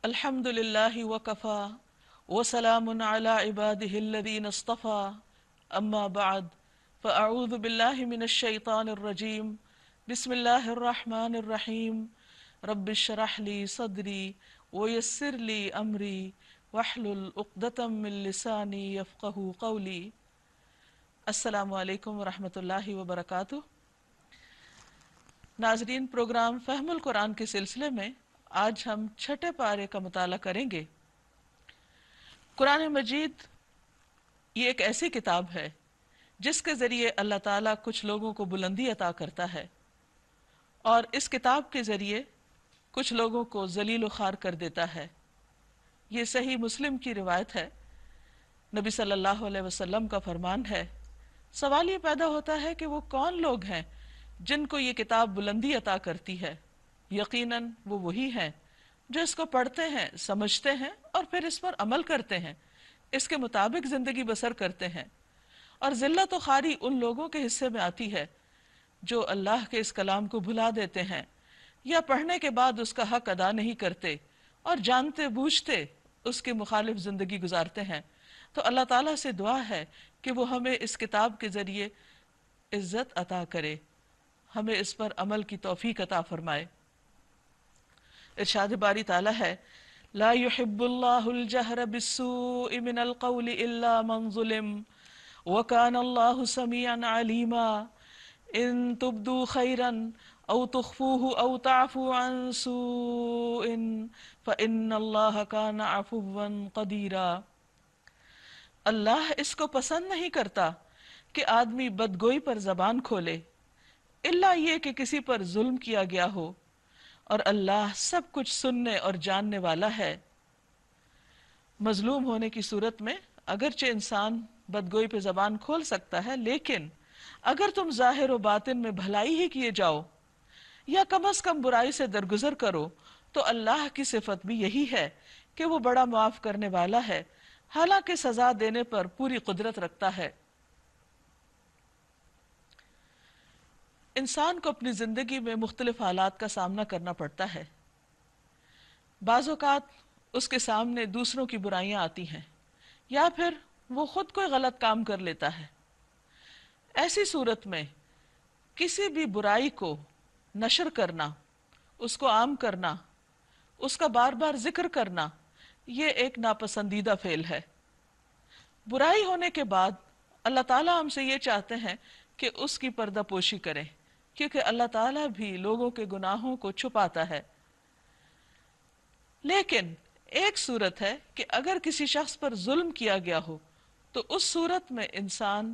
الحمد للہ وکفا وسلام علی عباده الذین اصطفا اما بعد فاعوذ باللہ من الشیطان الرجیم بسم اللہ الرحمن الرحیم رب اشرح لی صدری ویسر لی امری واحلل عقدۃ من لسانی یفقہوا قولی۔ السلام علیکم ورحمۃ اللہ وبرکاتہ۔ ناظرین، پروگرام فہم القرآن کے سلسلے میں آج ہم چھٹے پارے کا مطالعہ کریں گے۔ قرآن مجید یہ ایک ایسی کتاب ہے جس کے ذریعے اللہ تعالیٰ کچھ لوگوں کو بلندی عطا کرتا ہے اور اس کتاب کے ذریعے کچھ لوگوں کو ذلیل و خوار کر دیتا ہے۔ یہ صحیح مسلم کی روایت ہے۔ نبی صلی اللہ علیہ وسلم کا فرمان ہے، سوال یہ پیدا ہوتا ہے کہ وہ کون لوگ ہیں جن کو یہ کتاب بلندی عطا کرتی ہے؟ یقیناً وہ وہی ہیں جو اس کو پڑھتے ہیں، سمجھتے ہیں اور پھر اس پر عمل کرتے ہیں، اس کے مطابق زندگی بسر کرتے ہیں۔ اور ذلت و خواری ان لوگوں کے حصے میں آتی ہے جو اللہ کے اس کلام کو بھلا دیتے ہیں یا پڑھنے کے بعد اس کا حق ادا نہیں کرتے اور جانتے بوجھتے اس کے مخالف زندگی گزارتے ہیں۔ تو اللہ تعالیٰ سے دعا ہے کہ وہ ہمیں اس کتاب کے ذریعے عزت عطا کرے، ہمیں اس پر عمل کی توفیق عطا فرمائے۔ ارشاد باری تعالیٰ ہے، لا يحب اللہ الجہر بالسوء من القول الا من ظلم وکان اللہ سمیعا علیما ان تبدوا خیرا او تخفوه او تعفوا عن سوء فان اللہ کان عفوا قدیرا۔ اللہ اس کو پسند نہیں کرتا کہ آدمی بدگوئی پر زبان کھولے الا یہ کہ کسی پر ظلم کیا گیا ہو، اور اللہ سب کچھ سننے اور جاننے والا ہے۔ مظلوم ہونے کی صورت میں اگرچہ انسان بدگوئی پہ زبان کھول سکتا ہے، لیکن اگر تم ظاہر و باطن میں بھلائی ہی کیے جاؤ یا کم از کم برائی سے درگزر کرو تو اللہ کی صفت بھی یہی ہے کہ وہ بڑا معاف کرنے والا ہے، حالانکہ سزا دینے پر پوری قدرت رکھتا ہے۔ انسان کو اپنی زندگی میں مختلف حالات کا سامنا کرنا پڑتا ہے۔ بعض اوقات اس کے سامنے دوسروں کی برائیاں آتی ہیں یا پھر وہ خود کوئی غلط کام کر لیتا ہے۔ ایسی صورت میں کسی بھی برائی کو نشر کرنا، اس کو عام کرنا، اس کا بار بار ذکر کرنا، یہ ایک ناپسندیدہ فعل ہے۔ برائی ہونے کے بعد اللہ تعالیٰ ہم سے یہ چاہتے ہیں کہ اس کی پردہ پوشی کریں، کیونکہ اللہ تعالیٰ بھی لوگوں کے گناہوں کو چھپاتا ہے۔ لیکن ایک صورت ہے کہ اگر کسی شخص پر ظلم کیا گیا ہو تو اس صورت میں انسان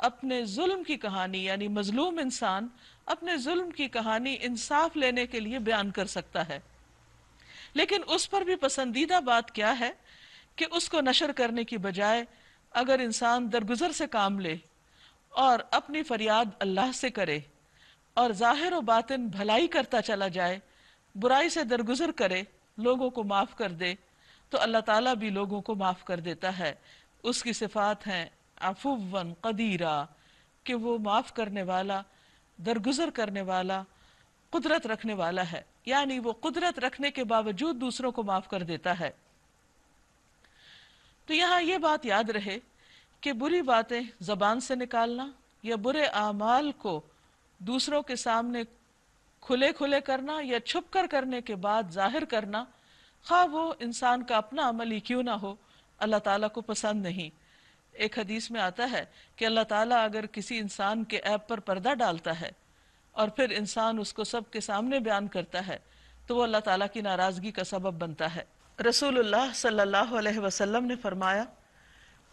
اپنے ظلم کی کہانی، یعنی مظلوم انسان اپنے ظلم کی کہانی انصاف لینے کے لیے بیان کر سکتا ہے۔ لیکن اس پر بھی پسندیدہ بات کیا ہے کہ اس کو نشر کرنے کی بجائے اگر انسان درگزر سے کام لے اور اپنی فریاد اللہ سے کرے اور ظاہر و باطن بھلائی کرتا چلا جائے، برائی سے درگزر کرے، لوگوں کو معاف کر دے، تو اللہ تعالیٰ بھی لوگوں کو معاف کر دیتا ہے۔ اس کی صفات ہیں عفوا قدیرا، کہ وہ معاف کرنے والا، درگزر کرنے والا، قدرت رکھنے والا ہے، یعنی وہ قدرت رکھنے کے باوجود دوسروں کو معاف کر دیتا ہے۔ تو یہاں یہ بات یاد رہے کہ بری باتیں زبان سے نکالنا یا برے اعمال کو دوسروں کے سامنے کھلے کھلے کرنا یا چھپ کر کرنے کے بعد ظاہر کرنا، خواہ وہ انسان کا اپنا عمل ہی کیوں نہ ہو، اللہ تعالیٰ کو پسند نہیں۔ ایک حدیث میں آتا ہے کہ اللہ تعالیٰ اگر کسی انسان کے عیب پر پردہ ڈالتا ہے اور پھر انسان اس کو سب کے سامنے بیان کرتا ہے تو وہ اللہ تعالیٰ کی ناراضگی کا سبب بنتا ہے۔ رسول اللہ صلی اللہ علیہ وسلم نے فرمایا،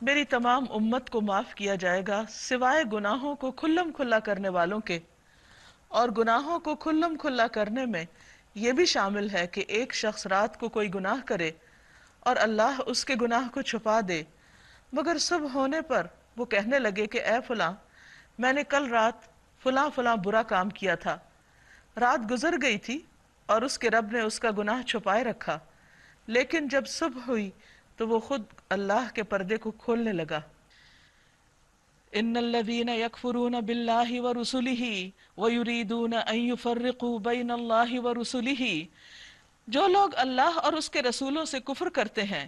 میری تمام امت کو معاف کیا جائے گا سوائے گناہوں کو کھلم کھلا کرنے والوں کے، اور گناہوں کو کھلم کھلا کرنے میں یہ بھی شامل ہے کہ ایک شخص رات کو کوئی گناہ کرے اور اللہ اس کے گناہ کو چھپا دے، مگر صبح ہونے پر وہ کہنے لگے کہ اے فلاں، میں نے کل رات فلاں فلاں برا کام کیا تھا۔ رات گزر گئی تھی اور اس کے رب نے اس کا گناہ چھپائے رکھا، لیکن جب صبح ہوئی تو وہ خود اللہ کے پردے کو کھولنے لگا۔ ان الذين يكفرون بالله ورسله ويريدون ان يفرقوا بين الله ورسله جو لوگ اللہ اور اس کے رسولوں سے کفر کرتے ہیں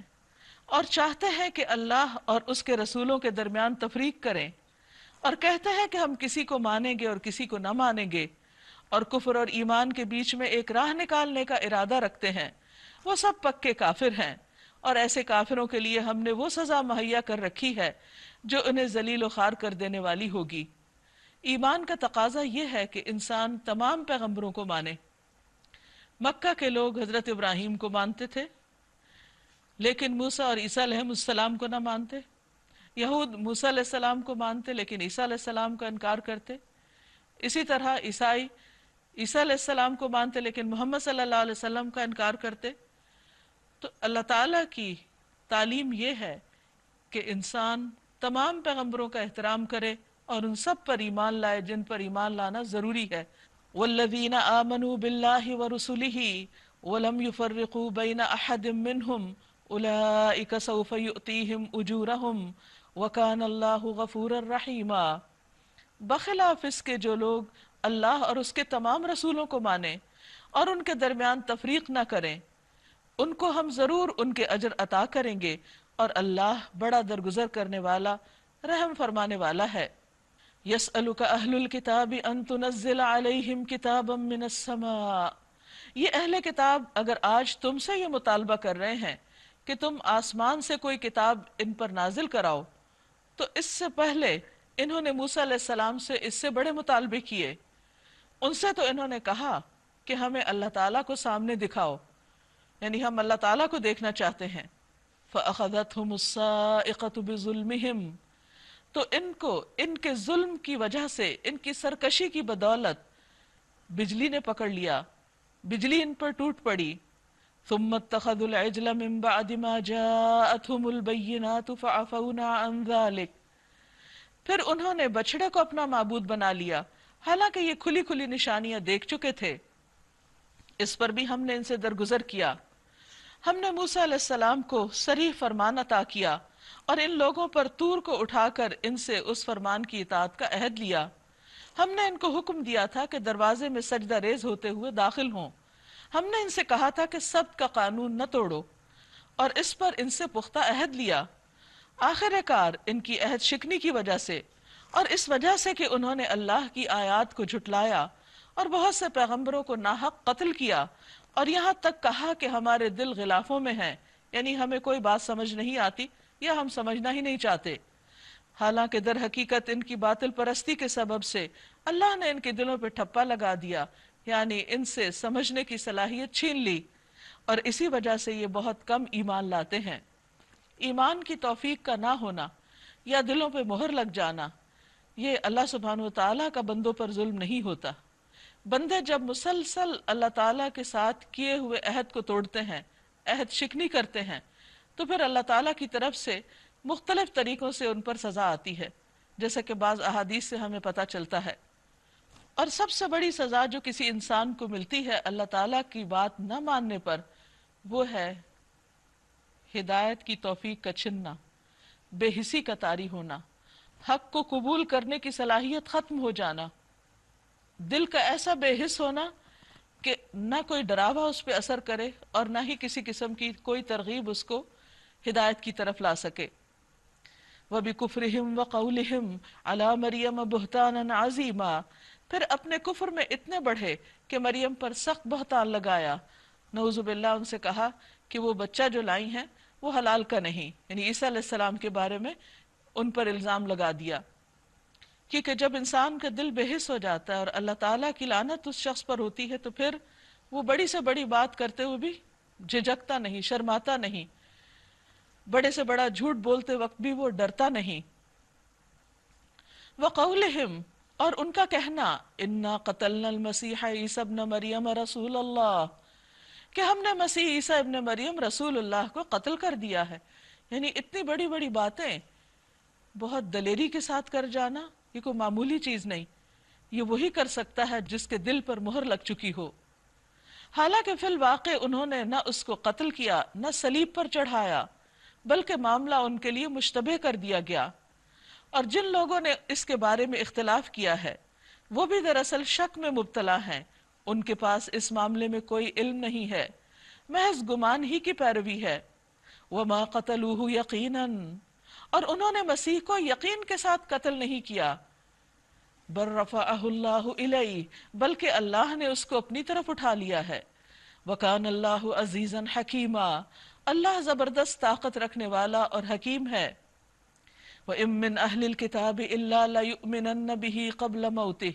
اور چاہتے ہیں کہ اللہ اور اس کے رسولوں کے درمیان تفریق کریں اور کہتے ہیں کہ ہم کسی کو مانیں گے اور کسی کو نہ مانیں گے اور کفر اور ایمان کے بیچ میں ایک راہ نکالنے کا ارادہ رکھتے ہیں، وہ سب پکے کافر ہیں، اور ایسے کافروں کے لیے ہم نے وہ سزا مہیا کر رکھی ہے جو انہیں ذلیل و خوار کر دینے والی ہوگی۔ ایمان کا تقاضا یہ ہے کہ انسان تمام پیغمبروں کو مانے۔ مکہ کے لوگ حضرت ابراہیم کو مانتے تھے لیکن موسیٰ اور عیسیٰ علیہ السلام کو نہ مانتے۔ یہود موسیٰ علیہ السلام کو مانتے لیکن عیسیٰ علیہ السلام کا انکار کرتے۔ اسی طرح عیسائی عیسیٰ علیہ السلام کو مانتے لیکن محمد صلی اللہ علیہ وسلم کا انکار کرتے۔ تو اللہ تعالیٰ کی تعلیم یہ ہے کہ انسان تمام پیغمبروں کا احترام کرے اور ان سب پر ایمان لائے جن پر ایمان لانا ضروری ہے۔ والذین آمنوا باللہ ورسلہ ولم يفرقوا بین احد منہم اولئک سوف یؤتیہم اجورہم وکان اللہ غفورا رحیما۔ بخلاف اس کے جو لوگ اللہ اور اس کے تمام رسولوں کو مانیں اور ان کے درمیان تفریق نہ کریں، ان کو ہم ضرور ان کے اجر عطا کریں گے، اور اللہ بڑا درگزر کرنے والا رحم فرمانے والا ہے۔ یسألک اہل الکتاب ان تنزل علیہم کتابا من السماء، یہ اہل کتاب اگر آج تم سے یہ مطالبہ کر رہے ہیں کہ تم آسمان سے کوئی کتاب ان پر نازل کراؤ، تو اس سے پہلے انہوں نے موسیٰ علیہ السلام سے اس سے بڑے مطالبے کیے۔ ان سے تو انہوں نے کہا کہ ہمیں اللہ تعالیٰ کو سامنے دکھاؤ، یعنی ہم اللہ تعالیٰ کو دیکھنا چاہتے ہیں۔ فَأَخَذَتْهُمُ الصَّاعِقَةُ بِظُلْمِهِمْ، تو ان کو ان کے ظلم کی وجہ سے، ان کی سرکشی کی بدولت بجلی نے پکڑ لیا، بجلی ان پر ٹوٹ پڑی۔ ثُمَّ اتَّخَذُوا الْعِجْلَ مِن بَعْدِ مَا جَاءَتْهُمُ الْبَيِّنَاتُ فَعَفَوْنَا عَن ذَلِكَ، پھر انہوں نے بچڑے کو اپنا معبود بنا لیا حالانکہ یہ کھلی کھلی نشانیاں دیکھ چکے تھے۔ اس پر بھی ہم نے ان سے درگزر کیا۔ ہم نے موسیٰ علیہ السلام کو صریح فرمان عطا کیا اور ان لوگوں پر طور کو اٹھا کر ان سے اس فرمان کی اطاعت کا عہد لیا۔ ہم نے ان کو حکم دیا تھا کہ دروازے میں سجدہ ریز ہوتے ہوئے داخل ہوں۔ ہم نے ان سے کہا تھا کہ سبت کا قانون نہ توڑو، اور اس پر ان سے پختہ عہد لیا۔ آخر کار ان کی عہد شکنی کی وجہ سے اور اس وجہ سے کہ انہوں نے اللہ کی آیات کو جھٹلایا اور بہت سے پیغمبروں کو ناحق قتل کیا، اور یہاں تک کہا کہ ہمارے دل غلافوں میں ہیں، یعنی ہمیں کوئی بات سمجھ نہیں آتی یا ہم سمجھنا ہی نہیں چاہتے۔ حالانکہ در حقیقت ان کی باطل پرستی کے سبب سے اللہ نے ان کے دلوں پہ ٹھپا لگا دیا، یعنی ان سے سمجھنے کی صلاحیت چھین لی، اور اسی وجہ سے یہ بہت کم ایمان لاتے ہیں۔ ایمان کی توفیق کا نہ ہونا یا دلوں پہ مہر لگ جانا، یہ اللہ سبحانہ و تعالیٰ کا بندوں پر ظلم نہیں ہوتا۔ بندے جب مسلسل اللہ تعالیٰ کے ساتھ کیے ہوئے عہد کو توڑتے ہیں، عہد شکنی کرتے ہیں، تو پھر اللہ تعالیٰ کی طرف سے مختلف طریقوں سے ان پر سزا آتی ہے، جیسا کہ بعض احادیث سے ہمیں پتہ چلتا ہے۔ اور سب سے بڑی سزا جو کسی انسان کو ملتی ہے اللہ تعالیٰ کی بات نہ ماننے پر، وہ ہے ہدایت کی توفیق کا چھننا، بے حسی کا طاری ہونا، حق کو قبول کرنے کی صلاحیت ختم ہو جانا، دل کا ایسا بے حس ہونا کہ نہ کوئی ڈراوا اس پہ اثر کرے اور نہ ہی کسی قسم کی کوئی ترغیب اس کو ہدایت کی طرف لا سکے۔ وَبِكُفْرِهِمْ وَقَوْلِهِمْ عَلَى مَرْيَمَ بُهْتَانًا عَظِيمًا، پھر اپنے کفر میں اتنے بڑھے کہ مریم پر سخت بہتان لگایا۔ نعوذ باللہ، ان سے کہا کہ وہ بچہ جو لائی ہیں وہ حلال کا نہیں، یعنی عیسیٰ علیہ السلام کے بارے میں ان پر الزام لگا دیا۔ کیونکہ جب انسان کا دل بے حس ہو جاتا ہے اور اللہ تعالیٰ کی لعنت اس شخص پر ہوتی ہے تو پھر وہ بڑی سے بڑی بات کرتے ہوئے بھی جھجکتا نہیں، شرماتا نہیں، بڑے سے بڑا جھوٹ بولتے وقت بھی وہ ڈرتا نہیں۔ وَقَوْلِهِمْ، اور ان کا کہنا، اِنَّا قَتَلْنَا الْمَسِيحَ عِيسَى ابْنَ مَرْيَمَ رَسُولَ اللَّهِ، کہ ہم نے مسیح عیسیٰ ابن مریم رسول اللہ کو قتل کر دیا ہے۔ یعنی اتنی بڑی بڑی باتیں بہت دلیری کے ساتھ کر جانا یہ کوئی معمولی چیز نہیں، یہ وہی کر سکتا ہے جس کے دل پر مہر لگ چکی ہو۔ حالانکہ فی الواقع انہوں نے نہ اس کو قتل کیا نہ صلیب پر چڑھایا، بلکہ معاملہ ان کے لیے مشتبہ کر دیا گیا، اور جن لوگوں نے اس کے بارے میں اختلاف کیا ہے وہ بھی دراصل شک میں مبتلا ہیں، ان کے پاس اس معاملے میں کوئی علم نہیں ہے۔ محض گمان ہی کی پیروی ہے۔ وما قتلوہ یقیناً، اور انہوں نے مسیح کو یقین کے ساتھ قتل نہیں کیا۔ بل رفعہ اللہ الیہ، بلکہ اللہ نے اس کو اپنی طرف اٹھا لیا ہے۔ وکان اللہ عزیزا حکیما، اللہ زبردست طاقت رکھنے والا اور حکیم ہے۔ وَإِن مِّنْ أَهْلِ الْكِتَابِ إِلَّا لَيُؤْمِنَنَّ بِهِ قَبْلَ مَوْتِهِ،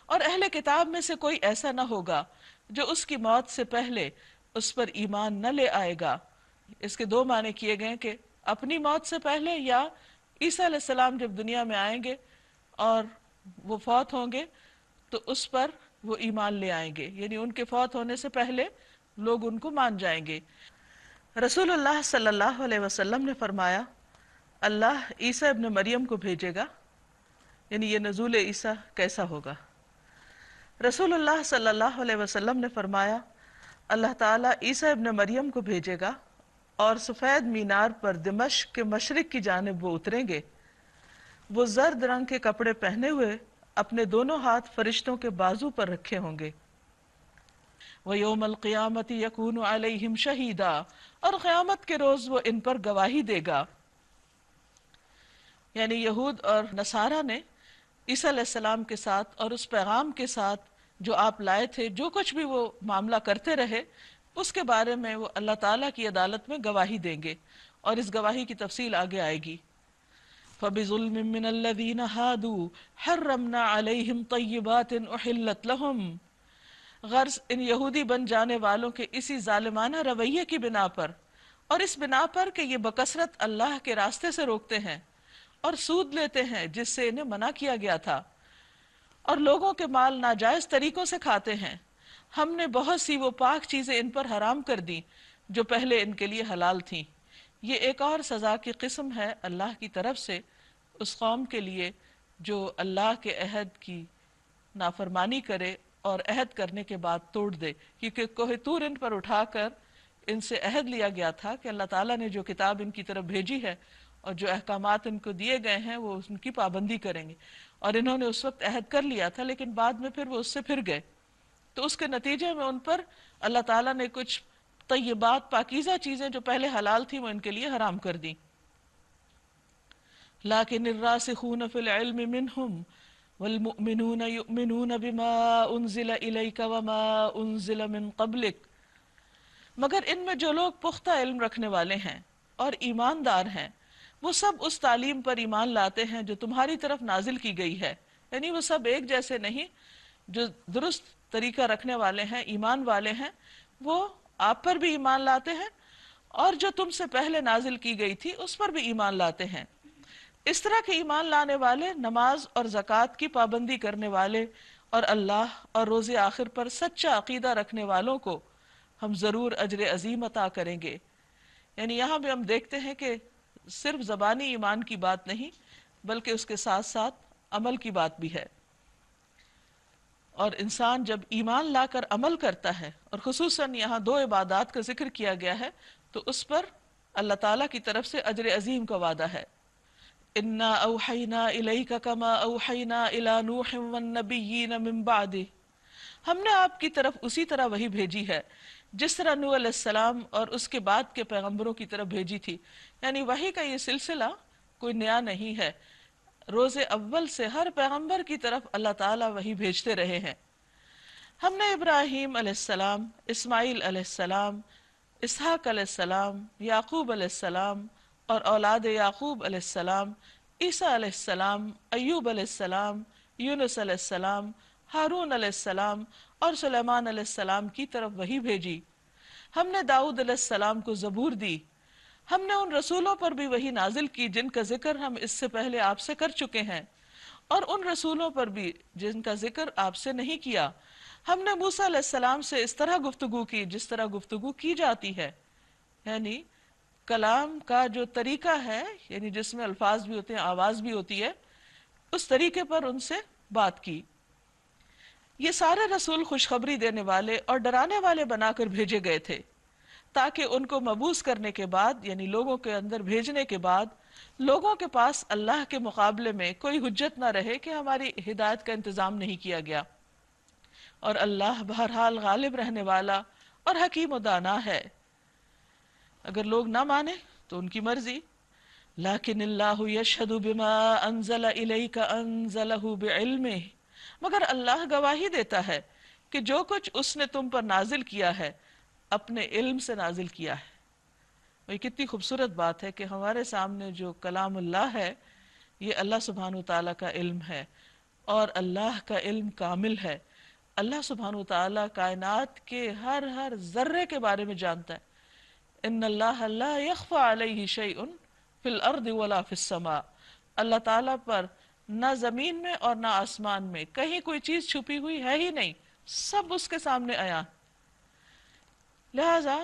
اور اہل کتاب میں سے کوئی ایسا نہ ہوگا جو اس کی موت سے پہلے اس پر ایمان نہ لے آئے گا۔ اس کے دو معنی کیے گئے کہ اپنی موت سے پہلے، یا عیسیٰ علیہ السلام جب دنیا میں آئیں گے اور وہ فوت ہوں گے تو اس پر وہ ایمان لے آئیں گے، یعنی ان کے فوت ہونے سے پہلے لوگ ان کو مان جائیں گے۔ رسول اللہ صلی اللہ علیہ وسلم نے فرمایا اللہ عیسیٰ ابن مریم کو بھیجے گا، یعنی یہ نزول عیسیٰ کیسا ہوگا۔ رسول اللہ صلی اللہ علیہ وسلم نے فرمایا اللہ تعالیٰ عیسیٰ ابن مریم کو بھیجے گا اور سفید مینار پر دمشق کے مشرق کی جانب وہ اتریں گے۔ وہ زرد رنگ کے کپڑے پہنے ہوئے اپنے دونوں ہاتھ فرشتوں کے بازو پر رکھے ہوں گے۔ وَيَوْمَ الْقِيَامَةِ يَكُونُ عَلَيْهِمْ شَهِيدًا، اور قیامت کے روز وہ ان پر گواہی دے گا۔ یعنی یہود اور نصارہ نے عیسیٰ علیہ السلام کے ساتھ اور اس پیغام کے ساتھ جو آپ لائے تھے، جو کچھ بھی وہ معاملہ کرتے رہے، اس کے بارے میں وہ اللہ تعالیٰ کی عدالت میں گواہی دیں گے، اور اس گواہی کی تفصیل آگے آئے گی۔ فَبِظُلْمٍ مِّنَ الَّذِينَ هَادُوا حَرَّمْنَا عَلَيْهِمْ طَيِّبَاتٍ أُحِلَّتْ لَهُمْ، غرض ان یہودی بن جانے والوں کے اسی ظالمانہ رویے کی بنا پر، اور اس بنا پر کہ یہ بکثرت اللہ کے راستے سے روکتے ہیں اور سود لیتے ہیں جس سے انہیں منع کیا گیا تھا، اور لوگوں کے مال ناجائز طریقوں سے کھاتے ہیں، ہم نے بہت سی وہ پاک چیزیں ان پر حرام کر دی جو پہلے ان کے لیے حلال تھیں۔ یہ ایک اور سزا کی قسم ہے اللہ کی طرف سے اس قوم کے لیے جو اللہ کے عہد کی نافرمانی کرے اور عہد کرنے کے بعد توڑ دے، کیونکہ کوہ طور ان پر اٹھا کر ان سے عہد لیا گیا تھا کہ اللہ تعالیٰ نے جو کتاب ان کی طرف بھیجی ہے اور جو احکامات ان کو دیے گئے ہیں وہ ان کی پابندی کریں گے، اور انہوں نے اس وقت عہد کر لیا تھا، لیکن بعد میں پھر وہ اس سے پھر گئے، تو اس کے نتیجے میں ان پر اللہ تعالیٰ نے کچھ طیبات، پاکیزہ چیزیں جو پہلے حلال تھیں وہ ان کے لیے حرام کر دی۔ لیکن الراسخون فی العلم منہم والمؤمنون یؤمنون بما انزل الیک وما انزل من قبلک، مگر ان میں جو لوگ پختہ علم رکھنے والے ہیں اور ایماندار ہیں وہ سب اس تعلیم پر ایمان لاتے ہیں جو تمہاری طرف نازل کی گئی ہے، یعنی وہ سب ایک جیسے نہیں، جو درست طریقہ رکھنے والے ہیں، ایمان والے ہیں، وہ آپ پر بھی ایمان لاتے ہیں، اور جو تم سے پہلے نازل کی گئی تھی اس پر بھی ایمان لاتے ہیں۔ اس طرح کے ایمان لانے والے، نماز اور زکوٰۃ کی پابندی کرنے والے اور اللہ اور روز آخر پر سچا عقیدہ رکھنے والوں کو ہم ضرور اجر عظیم عطا کریں گے۔ یعنی یہاں بھی ہم دیکھتے ہیں کہ صرف زبانی ایمان کی بات نہیں بلکہ اس کے ساتھ ساتھ عمل کی بات بھی ہے، اور انسان جب ایمان لا کر عمل کرتا ہے، اور خصوصاً یہاں دو عبادات کا ذکر کیا گیا ہے، تو اس پر اللہ تعالیٰ کی طرف سے اجر عظیم کا وعدہ ہے۔ اِنَّا أَوْحَيْنَا إِلَيْكَ كَمَا أَوْحَيْنَا إِلَى نُوحٍ وَالنَّبِيِّينَ مِن بَعْدِهِ، ہم نے آپ کی طرف اسی طرح وحی بھیجی ہے جس طرح نوح علیہ السلام اور اس کے بعد کے پیغمبروں کی طرف بھیجی تھی۔ یعنی وحی کا یہ سلسلہ کوئی نیا نہیں ہے، روز اول سے ہر پیغمبر کی طرف اللہ تعالیٰ وحی بھیجتے رہے ہیں۔ ہم نے ابراہیم علیہ السلام، اسماعیل علیہ السلام، اسحاق علیہ السلام، یعقوب علیہ السلام اور اولاد یعقوب علیہ السلام، عیسیٰ علیہ السلام، ایوب علیہ السلام، یونس علیہ السلام، ہارون علیہ السلام اور سلیمان علیہ السلام کی طرف وحی بھیجی۔ ہم نے داؤد علیہ السلام کو زبور دی۔ ہم نے ان رسولوں پر بھی وحی نازل کی جن کا ذکر ہم اس سے پہلے آپ سے کر چکے ہیں، اور ان رسولوں پر بھی جن کا ذکر آپ سے نہیں کیا۔ ہم نے موسیٰ علیہ السلام سے اس طرح گفتگو کی جس طرح گفتگو کی جاتی ہے، یعنی کلام کا جو طریقہ ہے، یعنی جس میں الفاظ بھی ہوتے ہیں، آواز بھی ہوتی ہے، اس طریقے پر ان سے بات کی۔ یہ سارے رسول خوشخبری دینے والے اور ڈرانے والے بنا کر بھیجے گئے تھے تاکہ ان کو مبعوث کرنے کے بعد، یعنی لوگوں کے اندر بھیجنے کے بعد، لوگوں کے پاس اللہ کے مقابلے میں کوئی حجت نہ رہے کہ ہماری ہدایت کا انتظام نہیں کیا گیا، اور اللہ بہرحال غالب رہنے والا اور حکیم و دانا ہے۔ اگر لوگ نہ مانے تو ان کی مرضی، لیکن اللہ یشہد بما انزل الیک انزلہ بعلمہ، مگر اللہ گواہی دیتا ہے کہ جو کچھ اس نے تم پر نازل کیا ہے اپنے علم سے نازل کیا ہے۔ یہ کتنی خوبصورت بات ہے کہ ہمارے سامنے جو کلام اللہ ہے یہ اللہ سبحانہ وتعالیٰ کا علم ہے، اور اللہ کا علم کامل ہے۔ اللہ سبحانہ وتعالیٰ کائنات کے ہر ذرے کے بارے میں جانتا ہے۔ ان اللہ لا یخفی علیہ شیء فی الارض ولا فی السماء، اللہ تعالیٰ پر نہ زمین میں اور نہ آسمان میں کہیں کوئی چیز چھپی ہوئی ہے ہی نہیں، سب اس کے سامنے عیاں۔ لہذا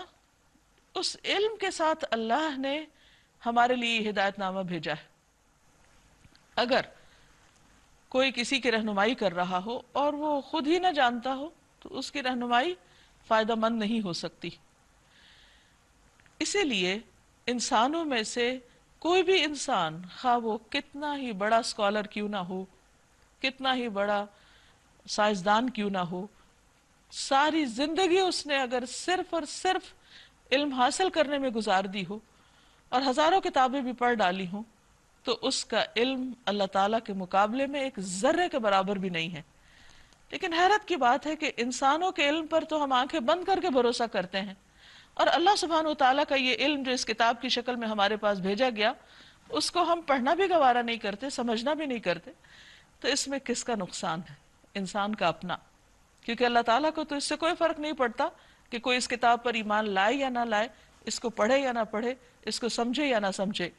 اس علم کے ساتھ اللہ نے ہمارے لیے ہدایت نامہ بھیجا ہے۔ اگر کوئی کسی کی رہنمائی کر رہا ہو اور وہ خود ہی نہ جانتا ہو تو اس کی رہنمائی فائدہ مند نہیں ہو سکتی۔ اسی لیے انسانوں میں سے کوئی بھی انسان، خواہ وہ کتنا ہی بڑا اسکالر کیوں نہ ہو، کتنا ہی بڑا سائنسدان کیوں نہ ہو، ساری زندگی اس نے اگر صرف اور صرف علم حاصل کرنے میں گزار دی ہو اور ہزاروں کتابیں بھی پڑھ ڈالی ہوں، تو اس کا علم اللہ تعالیٰ کے مقابلے میں ایک ذرے کے برابر بھی نہیں ہے۔ لیکن حیرت کی بات ہے کہ انسانوں کے علم پر تو ہم آنکھیں بند کر کے بھروسہ کرتے ہیں، اور اللہ سبحانہ وتعالیٰ کا یہ علم جو اس کتاب کی شکل میں ہمارے پاس بھیجا گیا، اس کو ہم پڑھنا بھی گوارا نہیں کرتے، سمجھنا بھی نہیں کرتے۔ تو اس میں کس کا نقصان ہے؟ انسان کا اپنا، کیونکہ اللہ تعالیٰ کو تو اس سے کوئی فرق نہیں پڑتا کہ کوئی اس کتاب پر ایمان لائے یا نہ لائے، اس کو پڑھے یا نہ پڑھے، اس کو سمجھے یا نہ سمجھے۔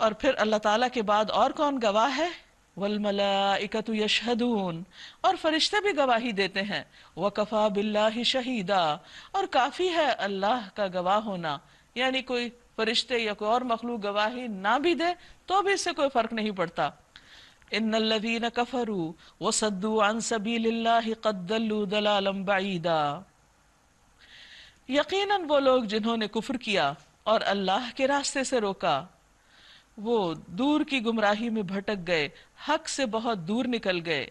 اور پھر اللہ تعالیٰ کے بعد اور کون گواہ ہے؟ والملائکۃ یشہدون، اور فرشتے بھی گواہی دیتے ہیں۔ وکفیٰ باللہ شہیدا، اور کافی ہے اللہ کا گواہ ہونا، یعنی کوئی فرشتے یا کوئی اور مخلوق گواہی نہ بھی دے تو بھی اس سے کوئی فرق نہیں پڑتا۔ ان الذین کفروا وصدوا عن سبیل اللہ قد ضلوا ضلالا بعیدا، یقیناً وہ لوگ جنہوں نے کفر کیا اور اللہ کے راستے سے روکا، وہ دور کی گمراہی میں بھٹک گئے، حق سے بہت دور نکل گئے۔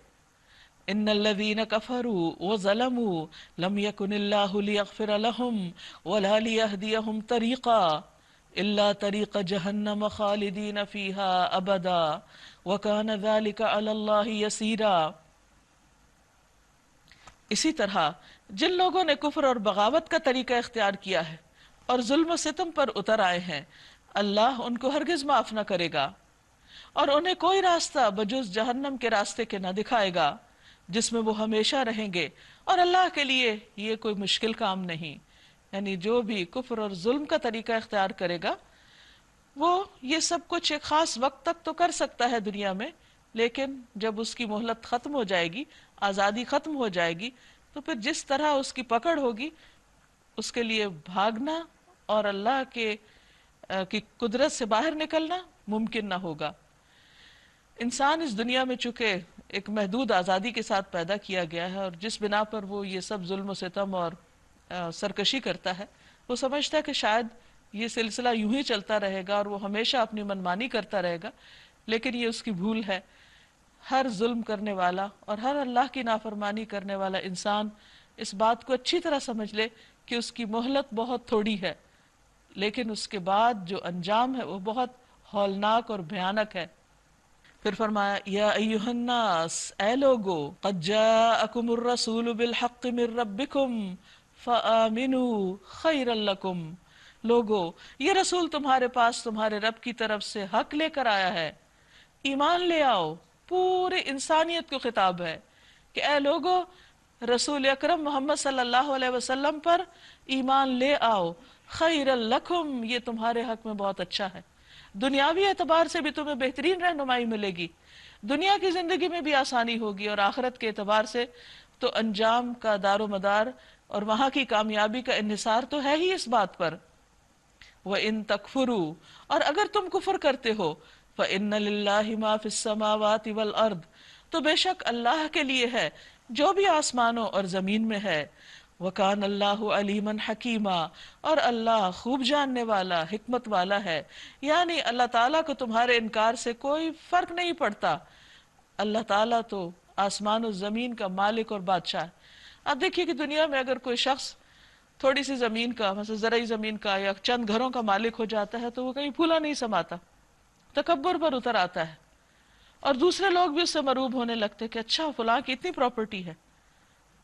ان الذین کفروا وظلموا لم یکن اللہ لیغفر لهم ولا لیہدیہم طریقا الا طریق جہنم خالدین فیہا ابدا وکان ذلک علی اللہ یسیرا۔ اسی طرح جن لوگوں نے کفر اور بغاوت کا طریقہ اختیار کیا ہے اور ظلم و ستم پر اتر آئے ہیں، اللہ ان کو ہرگز معاف نہ کرے گا، اور انہیں کوئی راستہ بجز جہنم کے راستے کے نہ دکھائے گا جس میں وہ ہمیشہ رہیں گے، اور اللہ کے لیے یہ کوئی مشکل کام نہیں۔ یعنی جو بھی کفر اور ظلم کا طریقہ اختیار کرے گا وہ یہ سب کچھ ایک خاص وقت تک تو کر سکتا ہے دنیا میں، لیکن جب اس کی مہلت ختم ہو جائے گی، آزادی ختم ہو جائے گی، تو پھر جس طرح اس کی پکڑ ہوگی اس کے لیے بھاگنا اور اللہ کی قدرت سے باہر نکلنا ممکن نہ ہوگا۔ انسان اس دنیا میں چونکہ ایک محدود آزادی کے ساتھ پیدا کیا گیا ہے، اور جس بنا پر وہ یہ سب ظلم و ستم اور سرکشی کرتا ہے، وہ سمجھتا ہے کہ شاید یہ سلسلہ یوں ہی چلتا رہے گا اور وہ ہمیشہ اپنی منمانی کرتا رہے گا، لیکن یہ اس کی بھول ہے۔ ہر ظلم کرنے والا اور ہر اللہ کی نافرمانی کرنے والا انسان اس بات کو اچھی طرح سمجھ لے کہ اس کی مہلت بہت تھوڑی ہے، لیکن اس کے بعد جو انجام ہے وہ بہت ہولناک اور بھیانک ہے۔ پھر فرمایا یا ایھا الناس، اے لوگو، قد جاءکم الرسول بالحق من ربکم فآمنوا خیرا لکم، لوگو یہ رسول تمہارے پاس تمہارے رب کی طرف سے حق لے کر آیا ہے، ایمان لے آؤ۔ پورے انسانیت کو خطاب ہے کہ اے لوگو، رسول اکرم محمد صلی اللہ علیہ وسلم پر ایمان لے آؤ، خیر لکم، یہ تمہارے حق میں بہت اچھا ہے، دنیاوی اعتبار سے بھی تمہیں بہترین رہنمائی ملے گی، دنیا کی زندگی میں بھی آسانی ہوگی، اور آخرت کے اعتبار سے تو انجام کا دار و مدار اور وہاں کی کامیابی کا انحصار تو ہے ہی اس بات پر۔ وَإِن تَكْفُرُوا، اور اگر تم کفر کرتے ہو، فَإِنَّ لِلَّهِ مَا فِي السَّمَاوَاتِ وَالْأَرْضِ، تو بے شک اللہ کے لیے ہے جو بھی آسمانوں اور زمین میں ہے۔ وَكَانَ اللَّهُ عَلِيمًا حَكِيمًا، اور اللہ خوب جاننے والا، حکمت والا ہے۔ یعنی اللہ تعالیٰ کو تمہارے انکار سے کوئی فرق نہیں پڑتا، اللہ تعالیٰ تو آسمان و زمین کا مالک اور بادشاہ ہے۔ آپ دیکھیے کہ دنیا میں اگر کوئی شخص تھوڑی سی زمین کا، مثلا زرعی زمین کا یا چند گھروں کا مالک ہو جاتا ہے تو وہ کہیں پھولا نہیں سماتا، تکبر پر اتر آتا ہے، اور دوسرے لوگ بھی اس سے مروب ہونے لگتے کہ اچھا فلاں کی اتنی پراپرٹی ہے،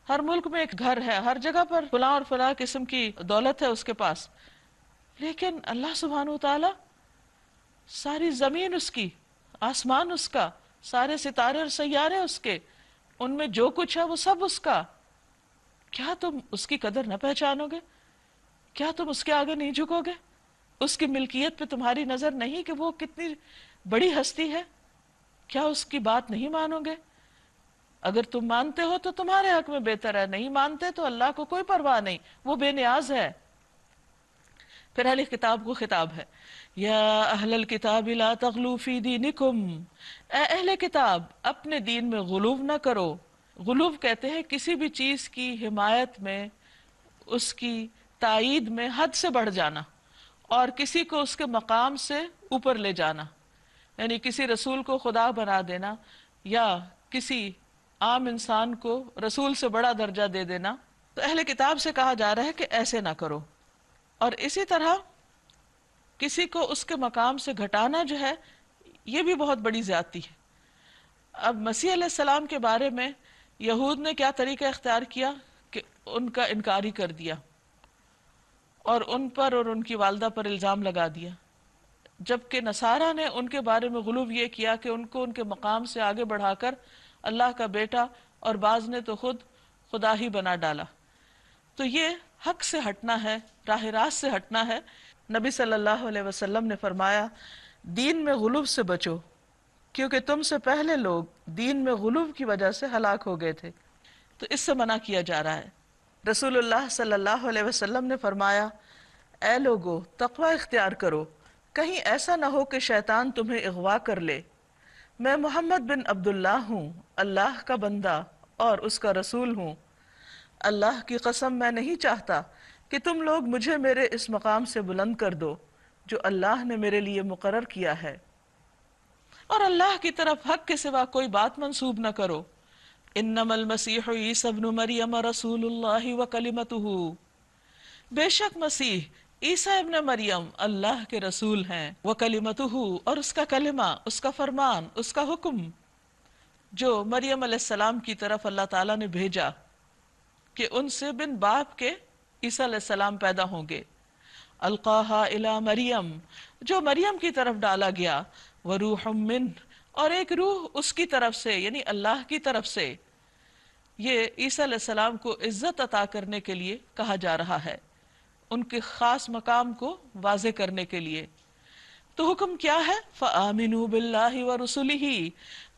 ہر ملک میں ایک گھر ہے، ہر جگہ پر فلاں اور فلاں قسم کی دولت ہے اس کے پاس. لیکن اللہ سبحانہ وتعالی، ساری زمین اس کی، آسمان اس کا، سارے ستارے اور سیارے اس کے، ان میں جو کچھ ہے وہ سب اس کا. کیا تم اس کی قدر نہ پہچانو گے؟ کیا تم اس کے آگے نہیں جھکو گے؟ اس کی ملکیت پہ تمہاری نظر نہیں کہ وہ کتنی بڑی ہستی ہے؟ کیا اس کی بات نہیں مانو گے؟ اگر تم مانتے ہو تو تمہارے حق میں بہتر ہے، نہیں مانتے تو اللہ کو کوئی پرواہ نہیں، وہ بے نیاز ہے. پھر اہل کتاب کو خطاب ہے، یا اہل الکتاب لا تغلوا فی دینکم، اے اہل کتاب اپنے دین میں غلو نہ کرو. غلو کہتے ہیں کسی بھی چیز کی حمایت میں، اس کی تائید میں حد سے بڑھ جانا، اور کسی کو اس کے مقام سے اوپر لے جانا، یعنی کسی رسول کو خدا بنا دینا یا کسی عام انسان کو رسول سے بڑا درجہ دے دینا. تو اہل کتاب سے کہا جا رہا ہے کہ ایسے نہ کرو. اور اسی طرح کسی کو اس کے مقام سے گھٹانا جو ہے، یہ بھی بہت بڑی زیادتی ہے. اب مسیح علیہ السلام کے بارے میں یہود نے کیا طریقہ اختیار کیا کہ ان کا انکار ہی کر دیا، اور ان پر اور ان کی والدہ پر الزام لگا دیا، جبکہ نصارہ نے ان کے بارے میں غلو یہ کیا کہ ان کو ان کے مقام سے آگے بڑھا کر اللہ کا بیٹا، اور بعض نے تو خود خدا ہی بنا ڈالا. تو یہ حق سے ہٹنا ہے، راہ راست سے ہٹنا ہے. نبی صلی اللہ علیہ وسلم نے فرمایا، دین میں غلو سے بچو، کیونکہ تم سے پہلے لوگ دین میں غلو کی وجہ سے ہلاک ہو گئے تھے. تو اس سے منع کیا جا رہا ہے. رسول اللہ صلی اللہ علیہ وسلم نے فرمایا، اے لوگو تقوی اختیار کرو، کہیں ایسا نہ ہو کہ شیطان تمہیں اغوا کر لے. میں محمد بن عبداللہ ہوں، اللہ کا بندہ اور اس کا رسول ہوں. اللہ کی قسم میں نہیں چاہتا کہ تم لوگ مجھے میرے اس مقام سے بلند کر دو جو اللہ نے میرے لیے مقرر کیا ہے، اور اللہ کی طرف حق کے سوا کوئی بات منسوب نہ کرو. انما المسیح عیسی ابن مریم رسول اللہ وکلمتہ، بے شک مسیح عیسیٰ ابن مریم اللہ کے رسول ہیں، وکلمتہ، اور اس کا کلمہ، اس کا فرمان، اس کا حکم جو مریم علیہ السلام کی طرف اللہ تعالیٰ نے بھیجا کہ ان سے بن باپ کے عیسیٰ علیہ السلام پیدا ہوں گے. القاہا الی مریم، جو مریم کی طرف ڈالا گیا، وروح من، اور ایک روح اس کی طرف سے، یعنی اللہ کی طرف سے. یہ عیسیٰ علیہ السلام کو عزت عطا کرنے کے لیے کہا جا رہا ہے، ان کے خاص مقام کو واضح کرنے کے لیے. تو حکم کیا ہے؟ فآمنوا باللہ ورسلہ،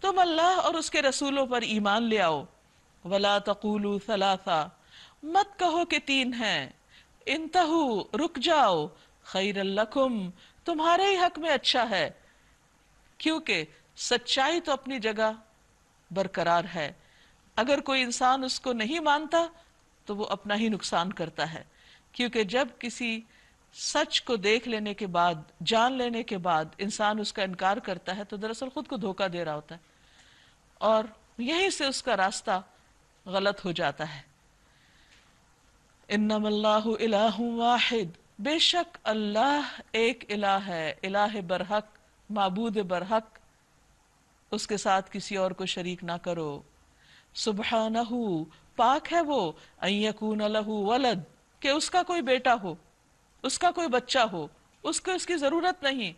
تم اللہ اور اس کے رسولوں پر ایمان لے آؤ. ولا تقولوا ثلاثا، مت کہو کہ تین ہیں. انتہوا، رک جاؤ. خیر لکم، تمہارے ہی حق میں اچھا ہے، کیونکہ سچائی تو اپنی جگہ برقرار ہے. اگر کوئی انسان اس کو نہیں مانتا تو وہ اپنا ہی نقصان کرتا ہے، کیونکہ جب کسی سچ کو دیکھ لینے کے بعد، جان لینے کے بعد انسان اس کا انکار کرتا ہے تو دراصل خود کو دھوکہ دے رہا ہوتا ہے، اور یہیں سے اس کا راستہ غلط ہو جاتا ہے. انما اللہ الہ واحد، بے شک اللہ ایک الہ ہے، الہ برحق، معبود برحق، اس کے ساتھ کسی اور کو شریک نہ کرو. سبحانہ، پاک ہے وہ، ان یکون لہ ولد، کہ اس کا کوئی بیٹا ہو، اس کا کوئی بچہ ہو، اس کو اس کی ضرورت نہیں.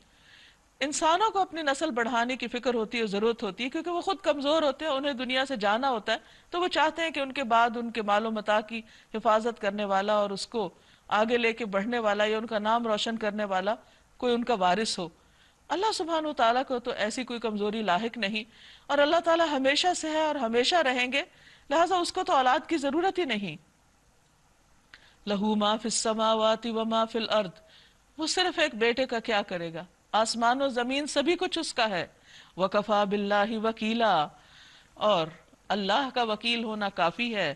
انسانوں کو اپنی نسل بڑھانے کی فکر ہوتی ہے، ضرورت ہوتی ہے، کیونکہ وہ خود کمزور ہوتے ہیں، انہیں دنیا سے جانا ہوتا ہے، تو وہ چاہتے ہیں کہ ان کے بعد ان کے مال و متاع کی حفاظت کرنے والا اور اس کو آگے لے کے بڑھنے والا یا ان کا نام روشن کرنے والا کوئی ان کا وارث ہو. اللہ سبحانہ وتعالیٰ کو تو ایسی کوئی کمزوری لاحق نہیں، اور اللہ تعالیٰ ہمیشہ سے ہے اور ہمیشہ رہیں گے، لہٰذا اس کو تو اولاد کی ضرورت ہی نہیں. لہو ما فی السماوات و ما فی الارض، وہ صرف ایک بیٹے کا کیا کرے گا، آسمان و زمین سبھی کچھ اس کا ہے. وکفا باللہ وکیلا، اور اللہ کا وکیل ہونا کافی ہے.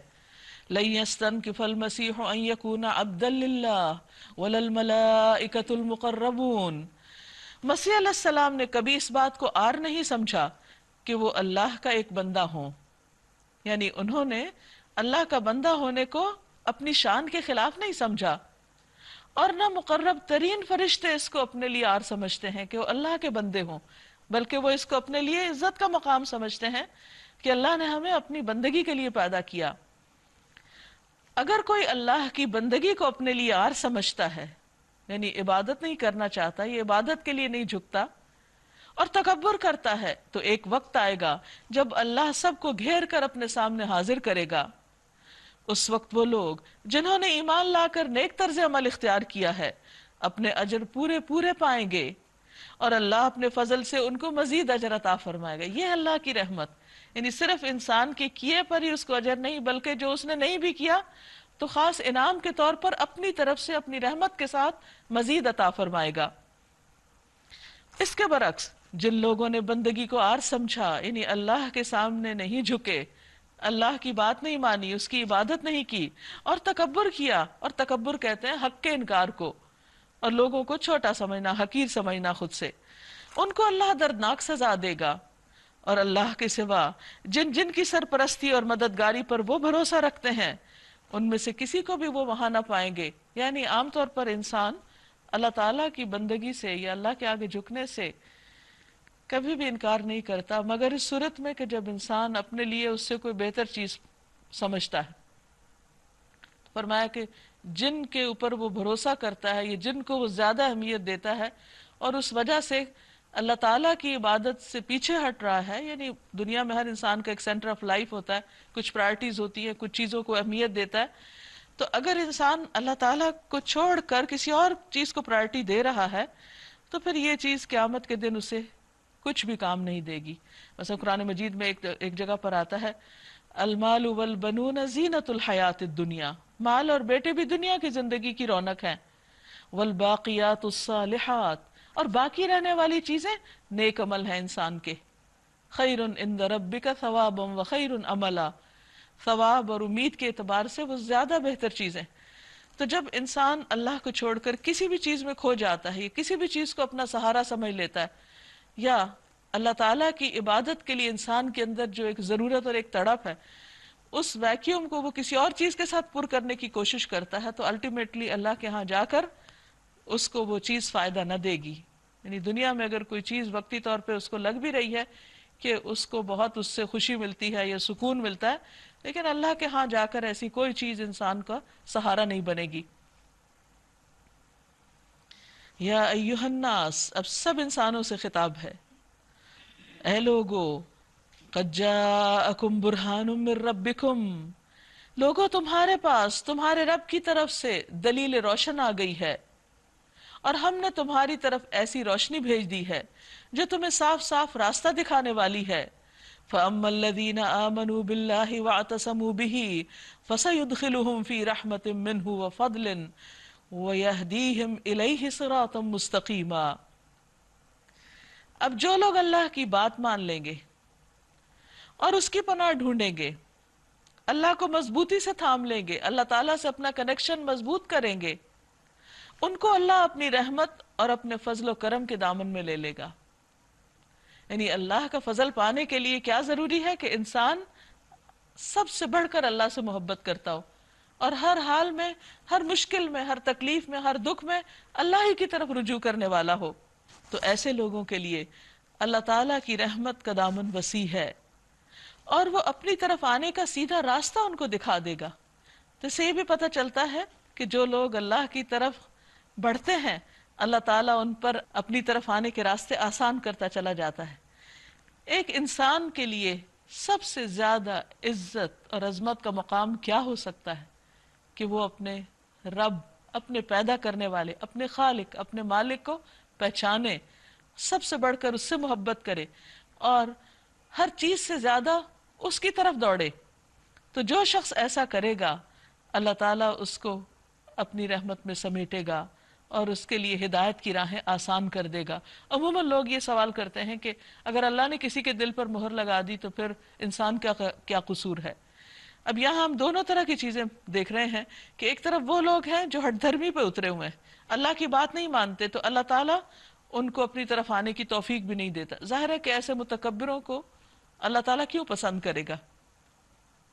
لن یستنکف المسیح ان یکون عبدا للہ ولا الملائکۃ المقربون، مسیح علیہ السلام نے کبھی اس بات کو عار نہیں سمجھا کہ وہ اللہ کا ایک بندہ ہوں، یعنی انہوں نے اللہ کا بندہ ہونے کو اپنی شان کے خلاف نہیں سمجھا، اور نہ مقرب ترین فرشتے اس کو اپنے لیے آر سمجھتے ہیں کہ وہ اللہ کے بندے ہوں، بلکہ وہ اس کو اپنے لیے عزت کا مقام سمجھتے ہیں کہ اللہ نے ہمیں اپنی بندگی کے لیے پیدا کیا۔ اگر کوئی اللہ کی بندگی کو اپنے لیے آر سمجھتا ہے، یعنی عبادت نہیں کرنا چاہتا، یہ عبادت کے لیے نہیں جھکتا اور تکبر کرتا ہے، تو ایک وقت آئے گا جب اللہ سب کو گھیر کر اپنے سامنے حاضر کرے گا۔ اس وقت وہ لوگ جنہوں نے ایمان لا کر نیک طرز عمل اختیار کیا ہے اپنے اجر پورے پورے پائیں گے، اور اللہ اپنے فضل سے ان کو مزید اجر عطا فرمائے گا۔ یہ اللہ کی رحمت، یعنی صرف انسان کے کیے پر ہی اس کو اجر نہیں، بلکہ جو اس نے نہیں بھی کیا تو خاص انعام کے طور پر اپنی طرف سے اپنی رحمت کے ساتھ مزید عطا فرمائے گا۔ اس کے برعکس جن لوگوں نے بندگی کو آر سمجھا، یعنی اللہ کے سامنے نہیں جھکے، اللہ کی بات نہیں مانی، اس کی عبادت نہیں کی اور تکبر کیا، اور تکبر کہتے ہیں حق کے انکار کو اور لوگوں کو چھوٹا سمجھنا، حقیر سمجھنا خود سے، ان کو اللہ دردناک سزا دے گا۔ اور اللہ کے سوا جن جن کی سرپرستی اور مددگاری پر وہ بھروسہ رکھتے ہیں، ان میں سے کسی کو بھی وہ وہاں نہ پائیں گے۔ یعنی عام طور پر انسان اللہ تعالیٰ کی بندگی سے یا اللہ کے آگے جھکنے سے کبھی بھی انکار نہیں کرتا، مگر اس صورت میں کہ جب انسان اپنے لیے اس سے کوئی بہتر چیز سمجھتا ہے۔ فرمایا کہ جن کے اوپر وہ بھروسہ کرتا ہے یا جن کو وہ زیادہ اہمیت دیتا ہے اور اس وجہ سے اللہ تعالیٰ کی عبادت سے پیچھے ہٹ رہا ہے، یعنی دنیا میں ہر انسان کا ایک سینٹر آف لائف ہوتا ہے، کچھ پرائرٹیز ہوتی ہے، کچھ چیزوں کو اہمیت دیتا ہے، تو اگر انسان اللہ تعالیٰ کو چھوڑ کر کسی اور چیز کو پرائرٹی دے رہا ہے تو پھر یہ چیز قیامت کے دن اسے کچھ بھی کام نہیں دے گی۔ مثلا قرآن مجید میں ایک جگہ پر آتا ہے المال والبنون زینت الحیات الدنیا، مال اور بیٹے بھی دنیا کی زندگی کی رونق ہیں، والباقیات الصالحات، اور باقی رہنے والی چیزیں نیک عمل ہیں انسان کے، خیر عند ربک ثوابا وخیر عملا، ثواب اور امید کے اعتبار سے وہ زیادہ بہتر چیزیں۔ تو جب انسان اللہ کو چھوڑ کر کسی بھی چیز میں کھو جاتا ہے یا کسی بھی چیز کو اپنا سہارا سمجھ لیتا ہے، یا اللہ تعالیٰ کی عبادت کے لیے انسان کے اندر جو ایک ضرورت اور ایک تڑپ ہے، اس ویکیوم کو وہ کسی اور چیز کے ساتھ پر کرنے کی کوشش کرتا ہے، تو الٹیمیٹلی اللہ کے ہاں جا کر اس کو وہ چیز فائدہ نہ دے گی۔ یعنی دنیا میں اگر کوئی چیز وقتی طور پہ اس کو لگ بھی رہی ہے کہ اس کو بہت اس سے خوشی ملتی ہے یا سکون ملتا ہے، لیکن اللہ کے ہاں جا کر ایسی کوئی چیز انسان کا سہارا نہیں بنے گی۔ یا ایہا الناس، اب سب انسانوں سے خطاب ہے، اے لوگو، قد جاءکم برہان من ربکم، لوگو تمہارے پاس تمہارے رب کی طرف سے دلیل روشن آ گئی ہے، اور ہم نے تمہاری طرف ایسی روشنی بھیج دی ہے جو تمہیں صاف صاف راستہ دکھانے والی ہے۔ فَأَمَّا الَّذِينَ آمَنُوا بِاللَّهِ وَاعْتَصَمُوا بِهِ فَسَيُدْخِلُهُمْ فِي رَحْمَةٍ مِّنْهُ وَفَضْلٍ وَيَهْدِيهِمْ إِلَيْهِ صِرَاطًا مُسْتَقِيمًا۔ اب جو لوگ اللہ کی بات مان لیں گے اور اس کی پناہ ڈھونڈیں گے، اللہ کو مضبوطی سے تھام لیں گے، اللہ تعالیٰ سے اپنا کنیکشن مضبوط کریں گے، ان کو اللہ اپنی رحمت اور اپنے فضل و کرم کے دامن میں لے لے گا۔ یعنی اللہ کا فضل پانے کے لیے کیا ضروری ہے کہ انسان سب سے بڑھ کر اللہ سے محبت کرتا ہو اور ہر حال میں، ہر مشکل میں، ہر تکلیف میں، ہر دکھ میں اللہ ہی کی طرف رجوع کرنے والا ہو۔ تو ایسے لوگوں کے لیے اللہ تعالیٰ کی رحمت کا دامن وسیع ہے اور وہ اپنی طرف آنے کا سیدھا راستہ ان کو دکھا دے گا۔ تو اسے یہ بھی پتہ چلتا ہے کہ جو لوگ اللہ کی طرف بڑھتے ہیں، اللہ تعالیٰ ان پر اپنی طرف آنے کے راستے آسان کرتا چلا جاتا ہے۔ ایک انسان کے لیے سب سے زیادہ عزت اور عظمت کا مقام کیا ہو سکتا ہے کہ وہ اپنے رب، اپنے پیدا کرنے والے، اپنے خالق، اپنے مالک کو پہچانے، سب سے بڑھ کر اس سے محبت کرے اور ہر چیز سے زیادہ اس کی طرف دوڑے۔ تو جو شخص ایسا کرے گا اللہ تعالیٰ اس کو اپنی رحمت میں سمیٹے گا اور اس کے لیے ہدایت کی راہیں آسان کر دے گا۔ عموماً لوگ یہ سوال کرتے ہیں کہ اگر اللہ نے کسی کے دل پر مہر لگا دی تو پھر انسان کیا قصور ہے؟ اب یہاں ہم دونوں طرح کی چیزیں دیکھ رہے ہیں کہ ایک طرف وہ لوگ ہیں جو ہٹ دھرمی پہ اترے ہوئے ہیں، اللہ کی بات نہیں مانتے، تو اللہ تعالیٰ ان کو اپنی طرف آنے کی توفیق بھی نہیں دیتا۔ ظاہر ہے کہ ایسے متکبروں کو اللہ تعالیٰ کیوں پسند کرے گا؟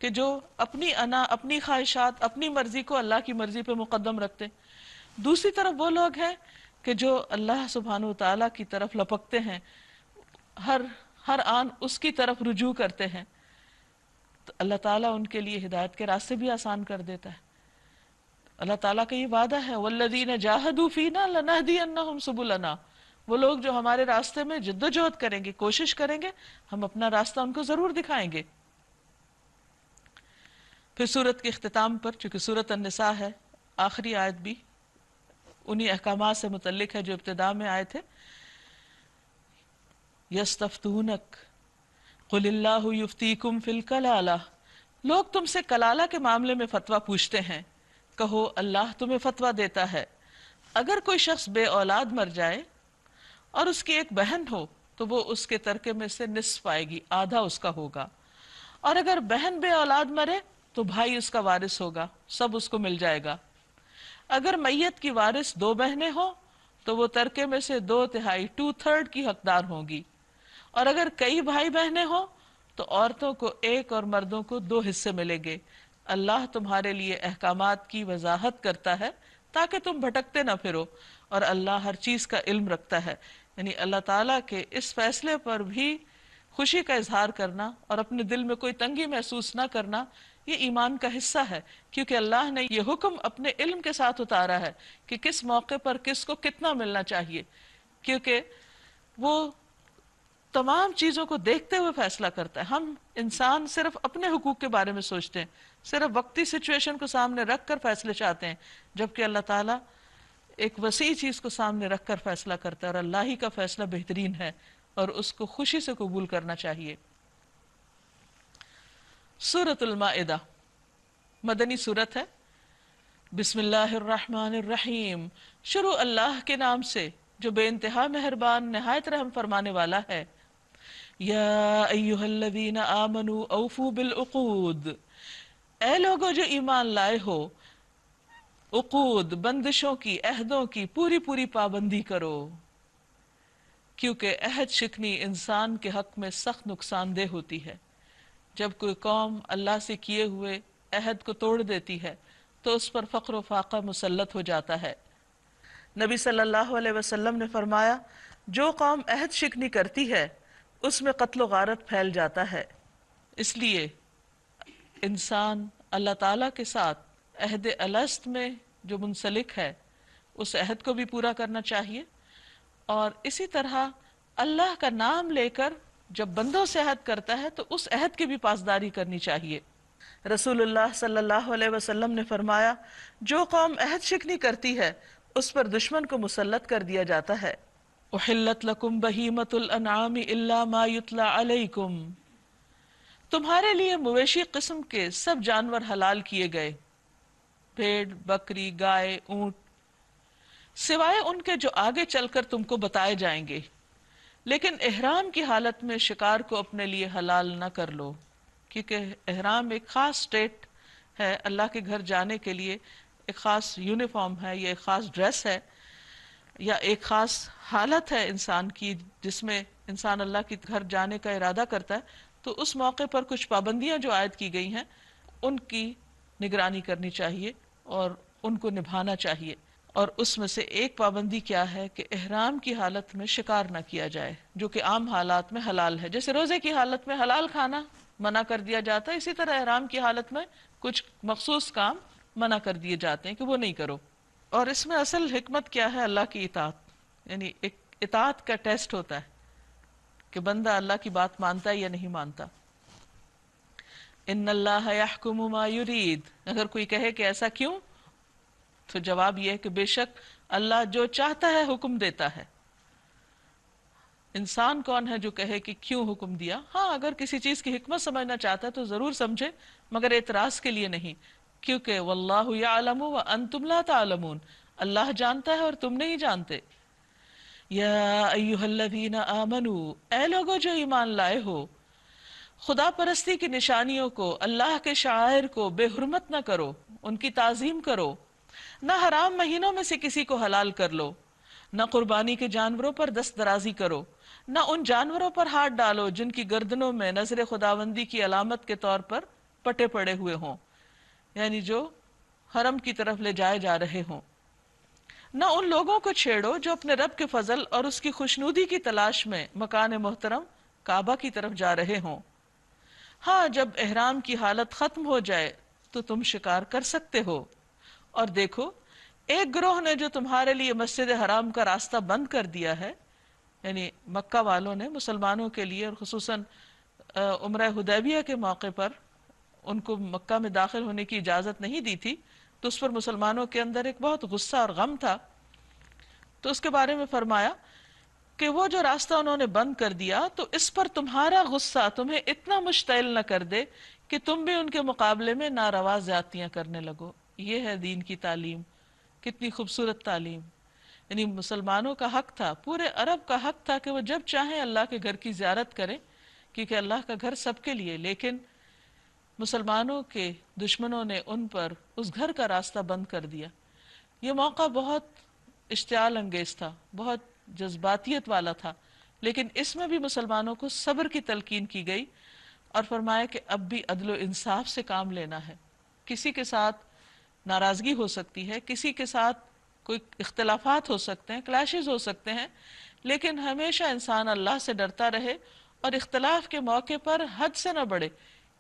کہ جو اپنی انا، اپنی خواہشات، اپنی مرضی کو اللہ کی مرضی پہ مقدم رکھتے ہیں۔ دوسری طرف وہ لوگ ہیں کہ جو اللہ سبحانہ وتعالیٰ کی طرف لپکتے ہیں، ہر ہر آن اس کی طرف رجوع کرتے ہیں، تو اللہ تعالیٰ ان کے لیے ہدایت کے راستے بھی آسان کر دیتا ہے۔ اللہ تعالیٰ کا یہ وعدہ ہے وَالَّذِينَ جَاهَدُوا فِينَا لَنَهْدِيَنَّهُمْ سُبُلَنَا، وہ لوگ جو ہمارے راستے میں جد و جہد کریں گے، کوشش کریں گے، ہم اپنا راستہ ان کو ضرور دکھائیں گے۔ پھر سورت کے اختتام پر، چونکہ سورت النساء ہے، آخری آیت بھی انہی احکامات سے متعلق ہے جو ابتداء میں آئے تھے۔ يَسْتَفْتُونَكَ قُلِ اللَّهُ يُفْتِيكُمْ فِي الْكَلَالَةِ، لوگ تم سے کلالہ کے معاملے میں فتویٰ پوچھتے ہیں، کہو اللہ تمہیں فتویٰ دیتا ہے، اگر کوئی شخص بے اولاد مر جائے اور اس کی ایک بہن ہو تو وہ اس کے ترکے میں سے نصف پائے گی، آدھا اس کا ہوگا، اور اگر بہن بے اولاد مرے تو بھائی اس کا وارث ہوگا، سب اس کو مل جائے گا۔ اگر میت کی وارث دو بہنیں ہوں تو وہ ترکے میں سے 2/3 2/3 کی حقدار ہوں گی، اور اگر کئی بھائی بہنیں ہوں تو عورتوں کو 1 اور مردوں کو 2 حصے ملیں گے۔ اللہ تمہارے لیے احکامات کی وضاحت کرتا ہے تاکہ تم بھٹکتے نہ پھرو، اور اللہ ہر چیز کا علم رکھتا ہے۔ یعنی اللہ تعالیٰ کے اس فیصلے پر بھی خوشی کا اظہار کرنا اور اپنے دل میں کوئی تنگی محسوس نہ کرنا، یہ ایمان کا حصہ ہے، کیونکہ اللہ نے یہ حکم اپنے علم کے ساتھ اتارا ہے کہ کس موقع پر کس کو کتنا ملنا چاہیے، کیونکہ وہ تمام چیزوں کو دیکھتے ہوئے فیصلہ کرتا ہے۔ ہم انسان صرف اپنے حقوق کے بارے میں سوچتے ہیں، صرف وقتی سچویشن کو سامنے رکھ کر فیصلے چاہتے ہیں، جبکہ اللہ تعالیٰ ایک وسیع چیز کو سامنے رکھ کر فیصلہ کرتا ہے، اور اللہ ہی کا فیصلہ بہترین ہے اور اس کو خوشی سے قبول کرنا چاہیے۔ سورۃ المائدہ مدنی سورت ہے۔ بسم اللہ الرحمن الرحیم، شروع اللہ کے نام سے جو بے انتہا مہربان نہایت رحم فرمانے والا ہے۔ یا ایہا الذین آمنوا اوفوا بالعقود، اے لوگو جو ایمان لائے ہو، عقود بندشوں کی، عہدوں کی پوری پوری پابندی کرو، کیونکہ عہد شکنی انسان کے حق میں سخت نقصان دہ ہوتی ہے۔ جب کوئی قوم اللہ سے کیے ہوئے عہد کو توڑ دیتی ہے تو اس پر فقر و فاقہ مسلط ہو جاتا ہے۔ نبی صلی اللہ علیہ وسلم نے فرمایا، جو قوم عہد شکنی کرتی ہے اس میں قتل و غارت پھیل جاتا ہے۔ اس لیے انسان اللہ تعالیٰ کے ساتھ عہد الست میں جو منسلک ہے اس عہد کو بھی پورا کرنا چاہیے، اور اسی طرح اللہ کا نام لے کر جب بندوں سے عہد کرتا ہے تو اس عہد کی بھی پاسداری کرنی چاہیے۔ رسول اللہ صلی اللہ علیہ وسلم نے فرمایا، جو قوم عہد شکنی کرتی ہے اس پر دشمن کو مسلط کر دیا جاتا ہے۔ احلت لکم بہیمۃ الانعام الا ما یتلی علیکم، تمہارے لیے مویشی قسم کے سب جانور حلال کیے گئے، بھیڑ، بکری، گائے، اونٹ، سوائے ان کے جو آگے چل کر تم کو بتائے جائیں گے، لیکن احرام کی حالت میں شکار کو اپنے لیے حلال نہ کر لو، کیونکہ احرام ایک خاص سٹیٹ ہے، اللہ کے گھر جانے کے لیے ایک خاص یونیفارم ہے، یا ایک خاص ڈریس ہے، یا ایک خاص حالت ہے انسان کی جس میں انسان اللہ کے گھر جانے کا ارادہ کرتا ہے۔ تو اس موقع پر کچھ پابندیاں جو عائد کی گئی ہیں ان کی نگرانی کرنی چاہیے اور ان کو نبھانا چاہیے، اور اس میں سے ایک پابندی کیا ہے کہ احرام کی حالت میں شکار نہ کیا جائے، جو کہ عام حالات میں حلال ہے۔ جیسے روزے کی حالت میں حلال کھانا منع کر دیا جاتا ہے، اسی طرح احرام کی حالت میں کچھ مخصوص کام منع کر دیے جاتے ہیں کہ وہ نہیں کرو۔ اور اس میں اصل حکمت کیا ہے؟ اللہ کی اطاعت، یعنی ایک اطاعت کا ٹیسٹ ہوتا ہے کہ بندہ اللہ کی بات مانتا ہے یا نہیں مانتا۔ ان اللہ یحکم ما یرید، اگر کوئی کہے کہ ایسا کیوں، تو جواب یہ ہے کہ بے شک اللہ جو چاہتا ہے حکم دیتا ہے۔ انسان کون ہے جو کہے کہ کیوں حکم دیا؟ ہاں، اگر کسی چیز کی حکمت سمجھنا چاہتا ہے تو ضرور سمجھے، مگر اعتراض کے لیے نہیں، کیونکہ واللہ یعلم وانتم لا تعلمون، اللہ جانتا ہے اور تم نہیں جانتے۔ یا ایہا الذین آمنوا، اے لوگو جو ایمان لائے ہو، خدا پرستی کی نشانیوں کو، اللہ کے شعائر کو بے حرمت نہ کرو، ان کی تعظیم کرو، نہ حرام مہینوں میں سے کسی کو حلال کر لو، نہ قربانی کے جانوروں پر دست درازی کرو، نہ ان جانوروں پر ہاتھ ڈالو جن کی گردنوں میں نظر خداوندی کی علامت کے طور پر پٹے پڑے ہوئے ہوں، یعنی جو حرم کی طرف لے جائے جا رہے ہوں۔ نہ ان لوگوں کو چھیڑو جو اپنے رب کے فضل اور اس کی خوشنودی کی تلاش میں مکان محترم کعبہ کی طرف جا رہے ہوں۔ ہاں، جب احرام کی حالت ختم ہو جائے تو تم شکار کر سکتے ہو۔ اور دیکھو، ایک گروہ نے جو تمہارے لیے مسجد حرام کا راستہ بند کر دیا ہے، یعنی مکہ والوں نے مسلمانوں کے لیے، اور خصوصاً عمرہ حدیبیہ کے موقع پر ان کو مکہ میں داخل ہونے کی اجازت نہیں دی تھی، تو اس پر مسلمانوں کے اندر ایک بہت غصہ اور غم تھا۔ تو اس کے بارے میں فرمایا کہ وہ جو راستہ انہوں نے بند کر دیا، تو اس پر تمہارا غصہ تمہیں اتنا مشتعل نہ کر دے کہ تم بھی ان کے مقابلے میں ناروا زیادتیاں کرنے لگو۔ یہ ہے دین کی تعلیم، کتنی خوبصورت تعلیم۔ یعنی مسلمانوں کا حق تھا، پورے عرب کا حق تھا کہ وہ جب چاہیں اللہ کے گھر کی زیارت کریں، کیونکہ اللہ کا گھر سب کے لیے، لیکن مسلمانوں کے دشمنوں نے ان پر اس گھر کا راستہ بند کر دیا۔ یہ موقع بہت اشتعال انگیز تھا، بہت جذباتیت والا تھا، لیکن اس میں بھی مسلمانوں کو صبر کی تلقین کی گئی اور فرمایا کہ اب بھی عدل و انصاف سے کام لینا ہے۔ کسی کے ساتھ ناراضگی ہو سکتی ہے، کسی کے ساتھ کوئی اختلافات ہو سکتے ہیں، کلیشز ہو سکتے ہیں، لیکن ہمیشہ انسان اللہ سے ڈرتا رہے اور اختلاف کے موقع پر حد سے نہ بڑھے،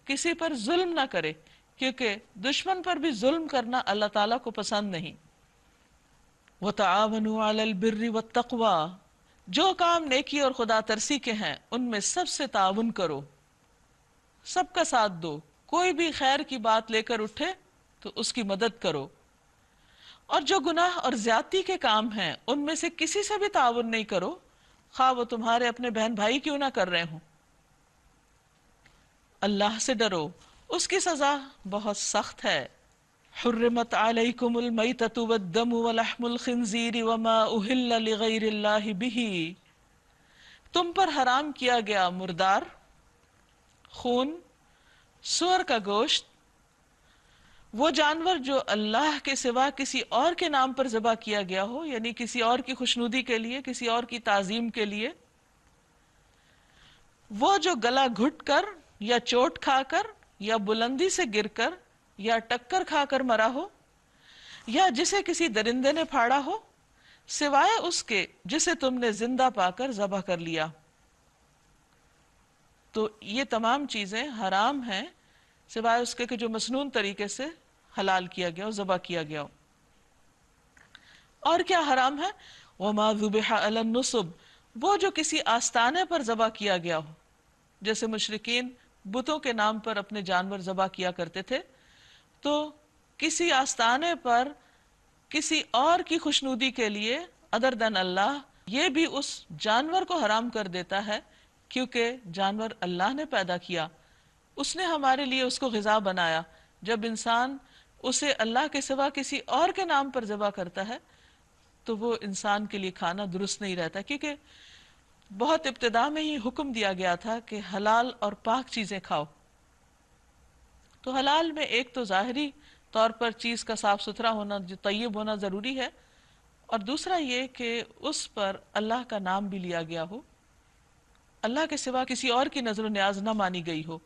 کسی پر ظلم نہ کرے، کیونکہ دشمن پر بھی ظلم کرنا اللہ تعالیٰ کو پسند نہیں۔ وَتَعَاوَنُوا عَلَى الْبِرِّ وَالتَّقْوَى، جو کام نیکی اور خدا ترسی کے ہیں ان میں سب سے تعاون کرو، سب کا ساتھ دو، کوئی بھی خیر کی بات لے کر اٹھے تو اس کی مدد کرو، اور جو گناہ اور زیادتی کے کام ہیں ان میں سے کسی سے بھی تعاون نہیں کرو، خواہ وہ تمہارے اپنے بہن بھائی کیوں نہ کر رہے ہوں۔ اللہ سے ڈرو، اس کی سزا بہت سخت ہے۔ حرمت علیکم المیتۃ والدم ولحم الخنزیر وما اہل لغیر اللہ بہ، تم پر حرام کیا گیا مردار، خون، سور کا گوشت، وہ جانور جو اللہ کے سوا کسی اور کے نام پر ذبح کیا گیا ہو، یعنی کسی اور کی خوشنودی کے لیے، کسی اور کی تعظیم کے لیے، وہ جو گلا گھٹ کر یا چوٹ کھا کر یا بلندی سے گر کر یا ٹکر کھا کر مرا ہو، یا جسے کسی درندے نے پھاڑا ہو، سوائے اس کے جسے تم نے زندہ پا کر ذبح کر لیا۔ تو یہ تمام چیزیں حرام ہیں سوائے اس کے کہ جو مسنون طریقے سے حلال کیا گیا ہو، ذبح کیا گیا ہو۔ اور کیا حرام ہے؟ وما ذبح علی النصب، وہ جو کسی آستانے پر ذبح کیا گیا ہو، جیسے مشرکین بتوں کے نام پر اپنے جانور ذبح کیا کرتے تھے، تو کسی آستانے پر کسی اور کی خوشنودی کے لیے ادر دین اللہ، یہ بھی اس جانور کو حرام کر دیتا ہے، کیونکہ جانور اللہ نے پیدا کیا، اس نے ہمارے لیے اس کو غذا بنایا۔ جب انسان اسے اللہ کے سوا کسی اور کے نام پر ذبح کرتا ہے تو وہ انسان کے لیے کھانا درست نہیں رہتا، کیونکہ بہت ابتدا میں ہی حکم دیا گیا تھا کہ حلال اور پاک چیزیں کھاؤ۔ تو حلال میں ایک تو ظاہری طور پر چیز کا صاف ستھرا ہونا، جو طیب ہونا ضروری ہے، اور دوسرا یہ کہ اس پر اللہ کا نام بھی لیا گیا ہو، اللہ کے سوا کسی اور کی نظر و نیاز نہ مانی گئی ہو۔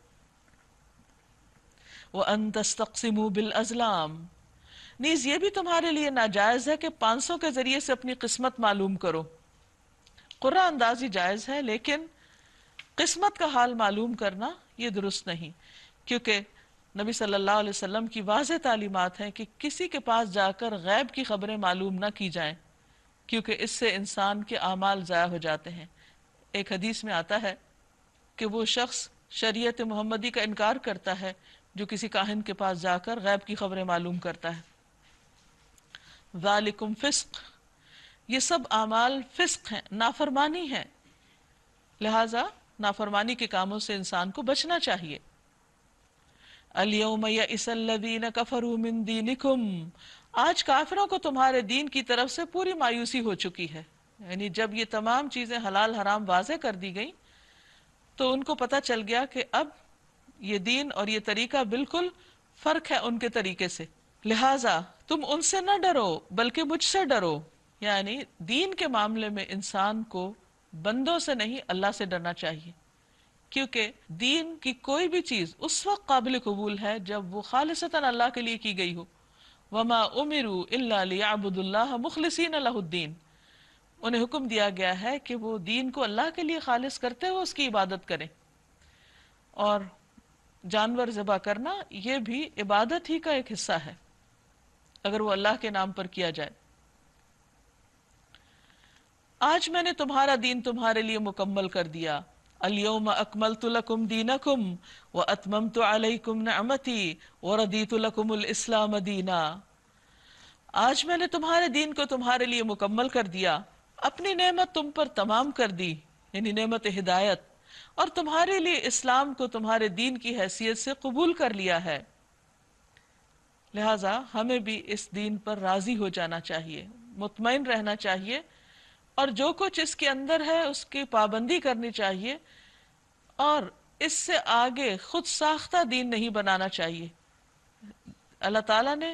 وَأَن تَسْتَقْسِمُوا بِالْأَزْلَامِ، نیز یہ بھی تمہارے لیے ناجائز ہے کہ 500 کے ذریعے سے اپنی قسمت معلوم کرو۔ قرعہ اندازی جائز ہے، لیکن قسمت کا حال معلوم کرنا یہ درست نہیں، کیونکہ نبی صلی اللہ علیہ وسلم کی واضح تعلیمات ہیں کہ کسی کے پاس جا کر غیب کی خبریں معلوم نہ کی جائیں، کیونکہ اس سے انسان کے اعمال ضائع ہو جاتے ہیں۔ ایک حدیث میں آتا ہے کہ وہ شخص شریعت محمدی کا انکار کرتا ہے جو کسی کاہن کے پاس جا کر غیب کی خبریں معلوم کرتا ہے۔ ذالکم فسق، یہ سب اعمال فسق ہیں، نافرمانی ہے، لہذا نافرمانی کے کاموں سے انسان کو بچنا چاہیے۔ الیوم یئس الذین کفروا من دینکم، آج کافروں کو تمہارے دین کی طرف سے پوری مایوسی ہو چکی ہے، یعنی جب یہ تمام چیزیں حلال حرام واضح کر دی گئیں تو ان کو پتہ چل گیا کہ اب یہ دین اور یہ طریقہ بالکل فرق ہے ان کے طریقے سے، لہٰذا تم ان سے نہ ڈرو بلکہ مجھ سے ڈرو۔ یعنی دین کے معاملے میں انسان کو بندوں سے نہیں، اللہ سے ڈرنا چاہیے، کیونکہ دین کی کوئی بھی چیز اس وقت قابل قبول ہے جب وہ خالصتاً اللہ کے لیے کی گئی ہو. وما امروا الا ليعبدوا الله مخلصین له الدین. انہیں حکم دیا گیا ہے کہ وہ دین کو اللہ کے لیے خالص کرتے ہوئے اس کی عبادت کریں. اور جانور ذبح کرنا یہ بھی عبادت ہی کا ایک حصہ ہے اگر وہ اللہ کے نام پر کیا جائے. آج میں نے تمہارا دین تمہارے لیے مکمل کر دیا. الیوم اکملت لکم دینکم واتممت علیکم نعمتی ورضیت لکم الاسلام دینا. آج میں نے تمہارے دین کو تمہارے لیے مکمل کر دیا، اپنی نعمت تم پر تمام کر دی، یعنی نعمت ہدایت، اور تمہارے لیے اسلام کو تمہارے دین کی حیثیت سے قبول کر لیا ہے. لہٰذا ہمیں بھی اس دین پر راضی ہو جانا چاہیے، مطمئن رہنا چاہیے، اور جو کچھ اس کے اندر ہے اس کی پابندی کرنی چاہیے، اور اس سے آگے خود ساختہ دین نہیں بنانا چاہیے. اللہ تعالیٰ نے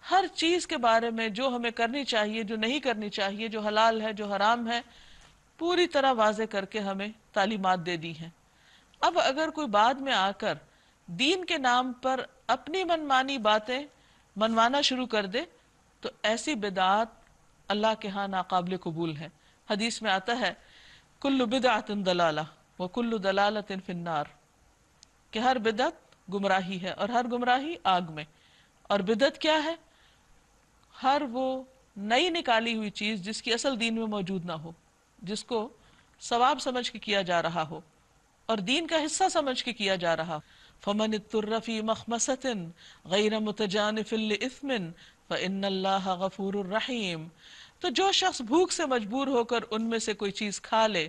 ہر چیز کے بارے میں جو ہمیں کرنی چاہیے، جو نہیں کرنی چاہیے، جو حلال ہے، جو حرام ہے، پوری طرح واضح کر کے ہمیں تعلیمات دے دی ہیں. اب اگر کوئی بعد میں آ کر دین کے نام پر اپنی منمانی باتیں منوانا شروع کر دے تو ایسی بدعات اللہ کے ہاں ناقابل قبول ہے. حدیث میں آتا ہے کل بدعت ضلالہ وکل ضلالۃ فی النار، کہ ہر بدعت گمراہی ہے اور ہر گمراہی آگ میں. اور بدعت کیا ہے؟ ہر وہ نئی نکالی ہوئی چیز جس کی اصل دین میں موجود نہ ہو، جس کو ثواب سمجھ کے کیا جا رہا ہو اور دین کا حصہ سمجھ کے کیا جا رہا. فمن اضطر فی مخمصۃ غیر متجانف لإثم فإن اللہ غفور الرحیم. تو جو شخص بھوک سے مجبور ہو کر ان میں سے کوئی چیز کھا لے،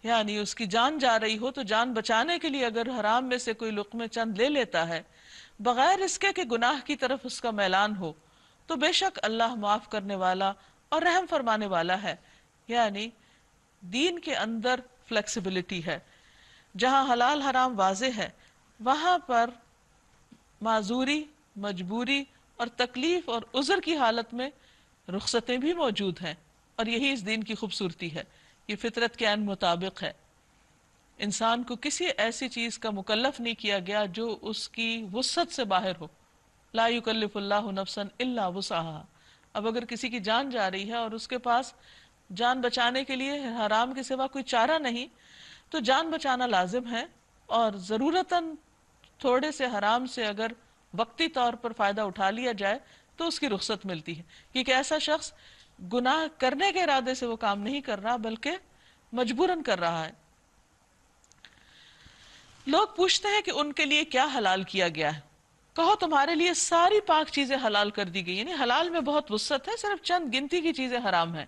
یعنی اس کی جان جا رہی ہو تو جان بچانے کے لیے اگر حرام میں سے کوئی لقمے چند لے لیتا ہے بغیر اس کے کہ گناہ کی طرف اس کا میلان ہو، تو بے شک اللہ معاف کرنے والا اور رحم فرمانے والا ہے. یعنی دین کے اندر فلیکسیبلٹی ہے. جہاں حلال حرام واضح ہے وہاں پر معذوری، مجبوری اور تکلیف اور عذر کی حالت میں رخصتیں بھی موجود ہیں، اور یہی اس دین کی خوبصورتی ہے. یہ فطرت کے عین مطابق ہے. انسان کو کسی ایسی چیز کا مکلف نہیں کیا گیا جو اس کی وسعت سے باہر ہو. لا یکلف اللہ نفسا الا وسعها. اب اگر کسی کی جان جا رہی ہے اور اس کے پاس جان بچانے کے لیے حرام کے سوا کوئی چارہ نہیں تو جان بچانا لازم ہے، اور ضرورتاً تھوڑے سے حرام سے اگر وقتی طور پر فائدہ اٹھا لیا جائے تو اس کی رخصت ملتی ہے، کیونکہ ایسا شخص گناہ کرنے کے ارادے سے وہ کام نہیں کر رہا بلکہ مجبوراً کر رہا ہے. لوگ پوچھتے ہیں کہ ان کے لیے کیا حلال کیا گیا ہے. کہو تمہارے لیے ساری پاک چیزیں حلال کر دی گئی، یعنی حلال میں بہت وسعت ہے، صرف چند گنتی کی چیزیں حرام ہیں.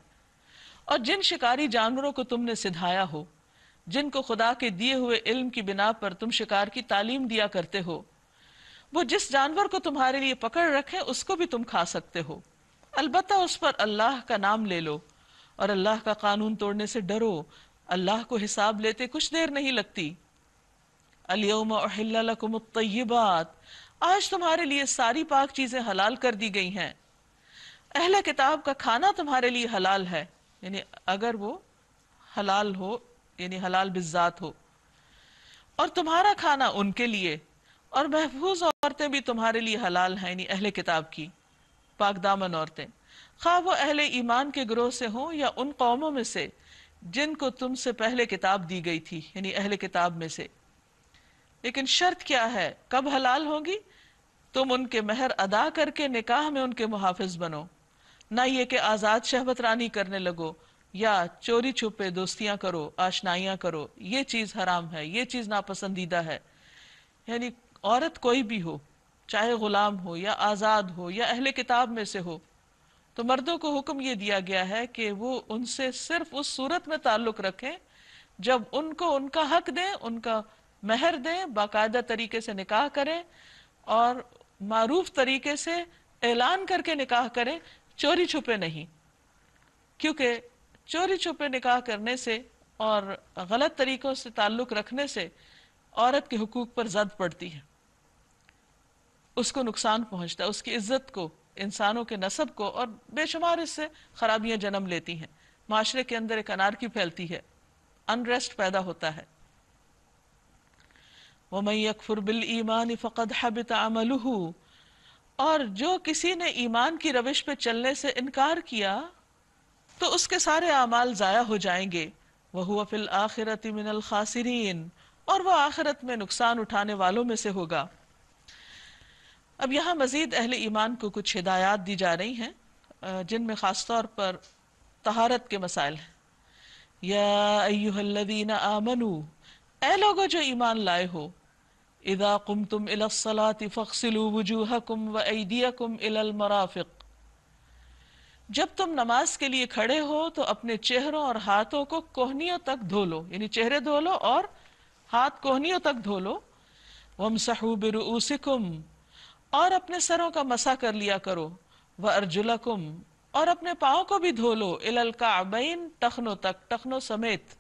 اور جن شکاری جانوروں کو تم نے سدھایا ہو، جن کو خدا کے دیے ہوئے علم کی بنا پر تم شکار کی تعلیم دیا کرتے ہو، وہ جس جانور کو تمہارے لیے پکڑ رکھے اس کو بھی تم کھا سکتے ہو، البتہ اس پر اللہ کا نام لے لو اور اللہ کا قانون توڑنے سے ڈرو. اللہ کو حساب لیتے کچھ دیر نہیں لگتی. الیوم احل لکم الطیبات، آج تمہارے لیے ساری پاک چیزیں حلال کر دی گئی ہیں. اہل کتاب کا کھانا تمہارے لیے حلال ہے، یعنی اگر وہ حلال ہو، یعنی حلال بالذات ہو، اور تمہارا کھانا ان کے لیے، اور محفوظ عورتیں بھی تمہارے لیے حلال ہیں، یعنی اہل کتاب کی پاک دامن عورتیں، خواہ وہ اہل ایمان کے گروہ سے ہوں یا ان قوموں میں سے جن کو تم سے پہلے کتاب دی گئی تھی، یعنی اہل کتاب میں سے. لیکن شرط کیا ہے؟ کب حلال ہوگی؟ تم ان کے مہر ادا کر کے نکاح میں ان کے محافظ بنو، نہ یہ کہ آزاد شہوت رانی کرنے لگو یا چوری چھپے دوستیاں کرو، آشنائیاں کرو. یہ چیز حرام ہے، یہ چیز ناپسندیدہ ہے. یعنی عورت کوئی بھی ہو، چاہے غلام ہو یا آزاد ہو یا اہل کتاب میں سے ہو، تو مردوں کو حکم یہ دیا گیا ہے کہ وہ ان سے صرف اس صورت میں تعلق رکھیں جب ان کو ان کا حق دیں، ان کا مہر دیں، باقاعدہ طریقے سے نکاح کریں اور معروف طریقے سے اعلان کر کے نکاح کریں، چوری چھپے نہیں. کیونکہ چوری چھپے نکاح کرنے سے اور غلط طریقوں سے تعلق رکھنے سے عورت کے حقوق پر زد پڑتی ہے، اس کو نقصان پہنچتا ہے، اس کی عزت کو، انسانوں کے نسب کو، اور بے شمار اس سے خرابیاں جنم لیتی ہیں. معاشرے کے اندر ایک انارکی پھیلتی ہے، انریسٹ پیدا ہوتا ہے. وَمَن يَكْفُرْ بِالْإِيمَانِ فَقَدْ حَبِطَ عَمَلُهُ، اور جو کسی نے ایمان کی روش پہ چلنے سے انکار کیا تو اس کے سارے اعمال ضائع ہو جائیں گے. وَهُوَ فِي الْآخِرَةِ مِنَ الْخَاسِرِينَ، اور وہ آخرت میں نقصان اٹھانے والوں میں سے ہوگا. اب یہاں مزید اہل ایمان کو کچھ ہدایات دی جا رہی ہیں جن میں خاص طور پر طہارت کے مسائل ہیں. یا ایہا الذین آمنوا، اے لوگو جو ایمان لائے ہو، اذا قمتم الی الصلاۃ فاغسلوا وجوہکم وایدیکم الی المرافق، جب تم نماز کے لیے کھڑے ہو تو اپنے چہروں اور ہاتھوں کو کوہنیوں تک دھو لو، یعنی چہرے دھو لو اور ہاتھ کوہنیوں تک دھو لو. وامسحوا برؤوسکم، اور اپنے سروں کا مسح کر لیا کرو. وارجلکم، اور اپنے پاؤں کو بھی دھو لو. الی الکعبین، ٹخنوں تک، ٹخنوں سمیت.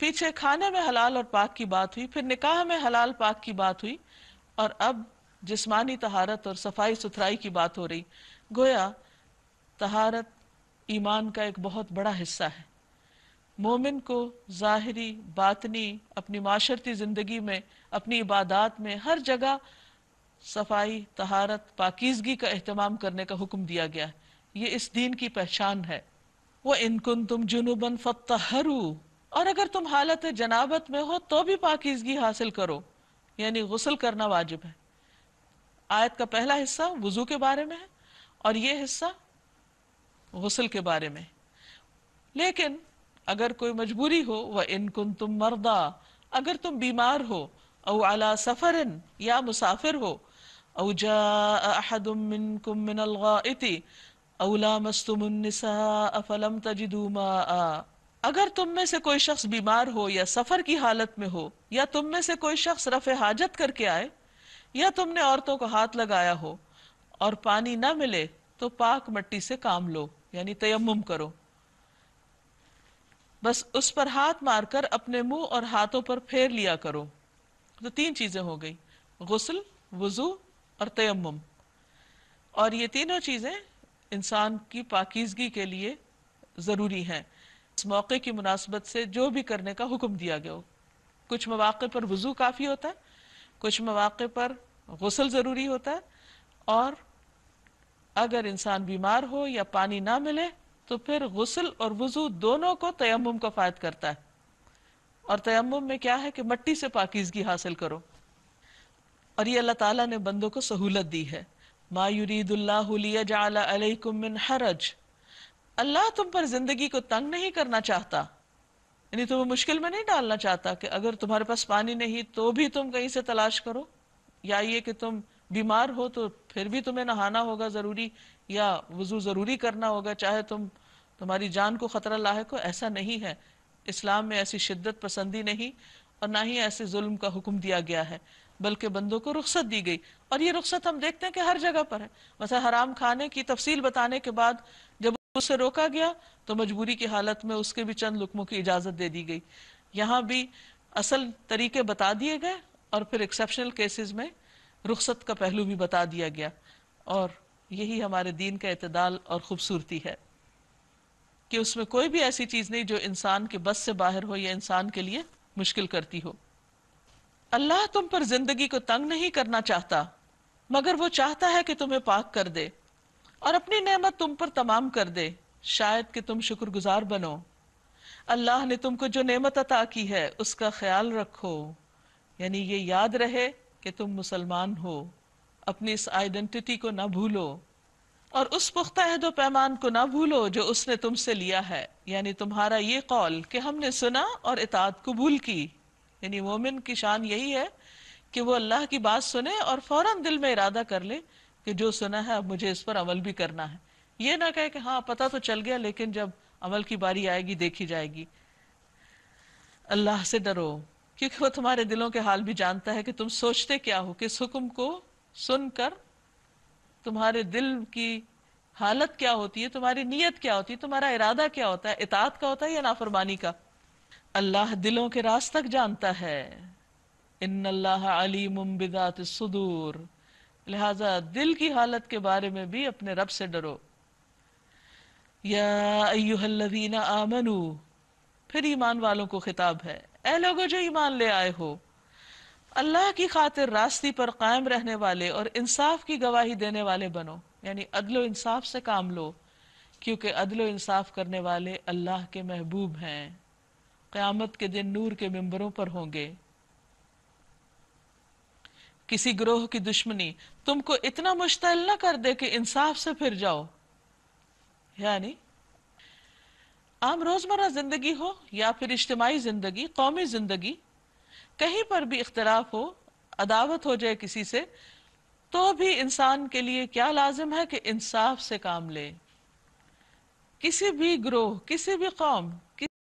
پیچھے کھانے میں حلال اور پاک کی بات ہوئی، پھر نکاح میں حلال پاک کی بات ہوئی، اور اب جسمانی طہارت اور صفائی ستھرائی کی بات ہو رہی. گویا طہارت ایمان کا ایک بہت بڑا حصہ ہے. مومن کو ظاہری، باطنی، اپنی معاشرتی زندگی میں، اپنی عبادات میں، ہر جگہ صفائی، طہارت، پاکیزگی کا اہتمام کرنے کا حکم دیا گیا ہے. یہ اس دین کی پہچان ہے. وَإِن كُنتُمْ جُنُبًا فَاطَّهَّرُوا، اور اگر تم حالت جنابت میں ہو تو بھی پاکیزگی حاصل کرو، یعنی غسل کرنا واجب ہے. آیت کا پہلا حصہ وضو کے بارے میں ہے اور یہ حصہ غسل کے بارے میں. لیکن اگر کوئی مجبوری ہو، وَإِن كُنتُمْ مَرْضَىٰ، اگر تم بیمار ہو، او علی سفر، یا مسافر ہو، او جاء احد منکم من الغائط او لامستم النساء فلم تجدوا ماء، اگر تم میں سے کوئی شخص بیمار ہو یا سفر کی حالت میں ہو، یا تم میں سے کوئی شخص رفع حاجت کر کے آئے، یا تم نے عورتوں کو ہاتھ لگایا ہو اور پانی نہ ملے تو پاک مٹی سے کام لو، یعنی تیمم کرو. بس اس پر ہاتھ مار کر اپنے منہ اور ہاتھوں پر پھیر لیا کرو. تو تین چیزیں ہو گئی، غسل، وضو اور تیمم. اور یہ تینوں چیزیں انسان کی پاکیزگی کے لیے ضروری ہیں. اس موقع کی مناسبت سے جو بھی کرنے کا حکم دیا گیا ہو. کچھ مواقع پر وضو کافی ہوتا ہے، کچھ مواقع پر غسل ضروری ہوتا ہے، اور اگر انسان بیمار ہو یا پانی نہ ملے تو پھر غسل اور وضو دونوں کو تیمم کا فائد کرتا ہے. اور تیمم میں کیا ہے کہ مٹی سے پاکیزگی حاصل کرو. اور یہ اللہ تعالیٰ نے بندوں کو سہولت دی ہے. ما یرید اللہ لیجعل علیکم من حرج، اللہ تم پر زندگی کو تنگ نہیں کرنا چاہتا، یعنی تمہیں مشکل میں نہیں ڈالنا چاہتا کہ اگر تمہارے پاس پانی نہیں تو بھی تم کہیں سے تلاش کرو، یا یہ کہ تم بیمار ہو تو پھر بھی تمہیں نہانا ہوگا ضروری، یا وضو ضروری کرنا ہوگا چاہے تمہاری جان کو خطرہ لاحق ہو. ایسا نہیں ہے. اسلام میں ایسی شدت پسندی نہیں اور نہ ہی ایسے ظلم کا حکم دیا گیا ہے، بلکہ بندوں کو رخصت دی گئی. اور یہ رخصت ہم دیکھتے ہیں کہ ہر جگہ پر ہے. مثلا حرام کھانے کی تفصیل بتانے کے بعد جب اس سے روکا گیا تو مجبوری کی حالت میں اس کے بھی چند لقموں کی اجازت دے دی گئی. یہاں بھی اصل طریقے بتا دیے گئے اور پھر ایکسیپشنل کیسز میں رخصت کا پہلو بھی بتا دیا گیا. اور یہی ہمارے دین کا اعتدال اور خوبصورتی ہے کہ اس میں کوئی بھی ایسی چیز نہیں جو انسان کے بس سے باہر ہو یا انسان کے لیے مشکل کرتی ہو. اللہ تم پر زندگی کو تنگ نہیں کرنا چاہتا، مگر وہ چاہتا ہے کہ تمہیں پاک کر دے اور اپنی نعمت تم پر تمام کر دے، شاید کہ تم شکر گزار بنو. اللہ نے تم کو جو نعمت عطا کی ہے اس کا خیال رکھو، یعنی یہ یاد رہے کہ تم مسلمان ہو، اپنی اس آئیڈینٹی کو نہ بھولو، اور اس پختہ عہد و پیمان کو نہ بھولو جو اس نے تم سے لیا ہے، یعنی تمہارا یہ قول کہ ہم نے سنا اور اطاعت قبول کی. یعنی مومن کی شان یہی ہے کہ وہ اللہ کی بات سنے اور فوراً دل میں ارادہ کر لے کہ جو سنا ہے اب مجھے اس پر عمل بھی کرنا ہے. یہ نہ کہے کہ ہاں پتہ تو چل گیا لیکن جب عمل کی باری آئے گی دیکھی جائے گی. اللہ سے ڈرو کیونکہ وہ تمہارے دلوں کے حال بھی جانتا ہے کہ تم سوچتے کیا ہو. کس حکم کو سن کر تمہارے دل کی حالت کیا ہوتی ہے، تمہاری نیت کیا ہوتی ہے، تمہارا ارادہ کیا ہوتا ہے، اطاعت کا ہوتا ہے یا نافرمانی کا. اللہ دلوں کے راز تک جانتا ہے. ان اللہ علیم بذات الصدور، لہذا دل کی حالت کے بارے میں بھی اپنے رب سے ڈرو. یا ایہا الذین آمنوا، پھر ایمان والوں کو خطاب ہے، اے لوگو جو ایمان لے آئے ہو. اللہ کی خاطر راستی پر قائم رہنے والے اور انصاف کی گواہی دینے والے بنو، یعنی عدل و انصاف سے کام لو، کیونکہ عدل و انصاف کرنے والے اللہ کے محبوب ہیں، قیامت کے دن نور کے ممبروں پر ہوں گے۔ کسی گروہ کی دشمنی تم کو اتنا مشتعل نہ کر دے کہ انصاف سے پھر جاؤ، یعنی عام روزمرہ زندگی ہو یا پھر اجتماعی زندگی، قومی زندگی، کہیں پر بھی اختلاف ہو، عداوت ہو جائے کسی سے، تو بھی انسان کے لیے کیا لازم ہے کہ انصاف سے کام لے۔ کسی بھی گروہ، کسی بھی قوم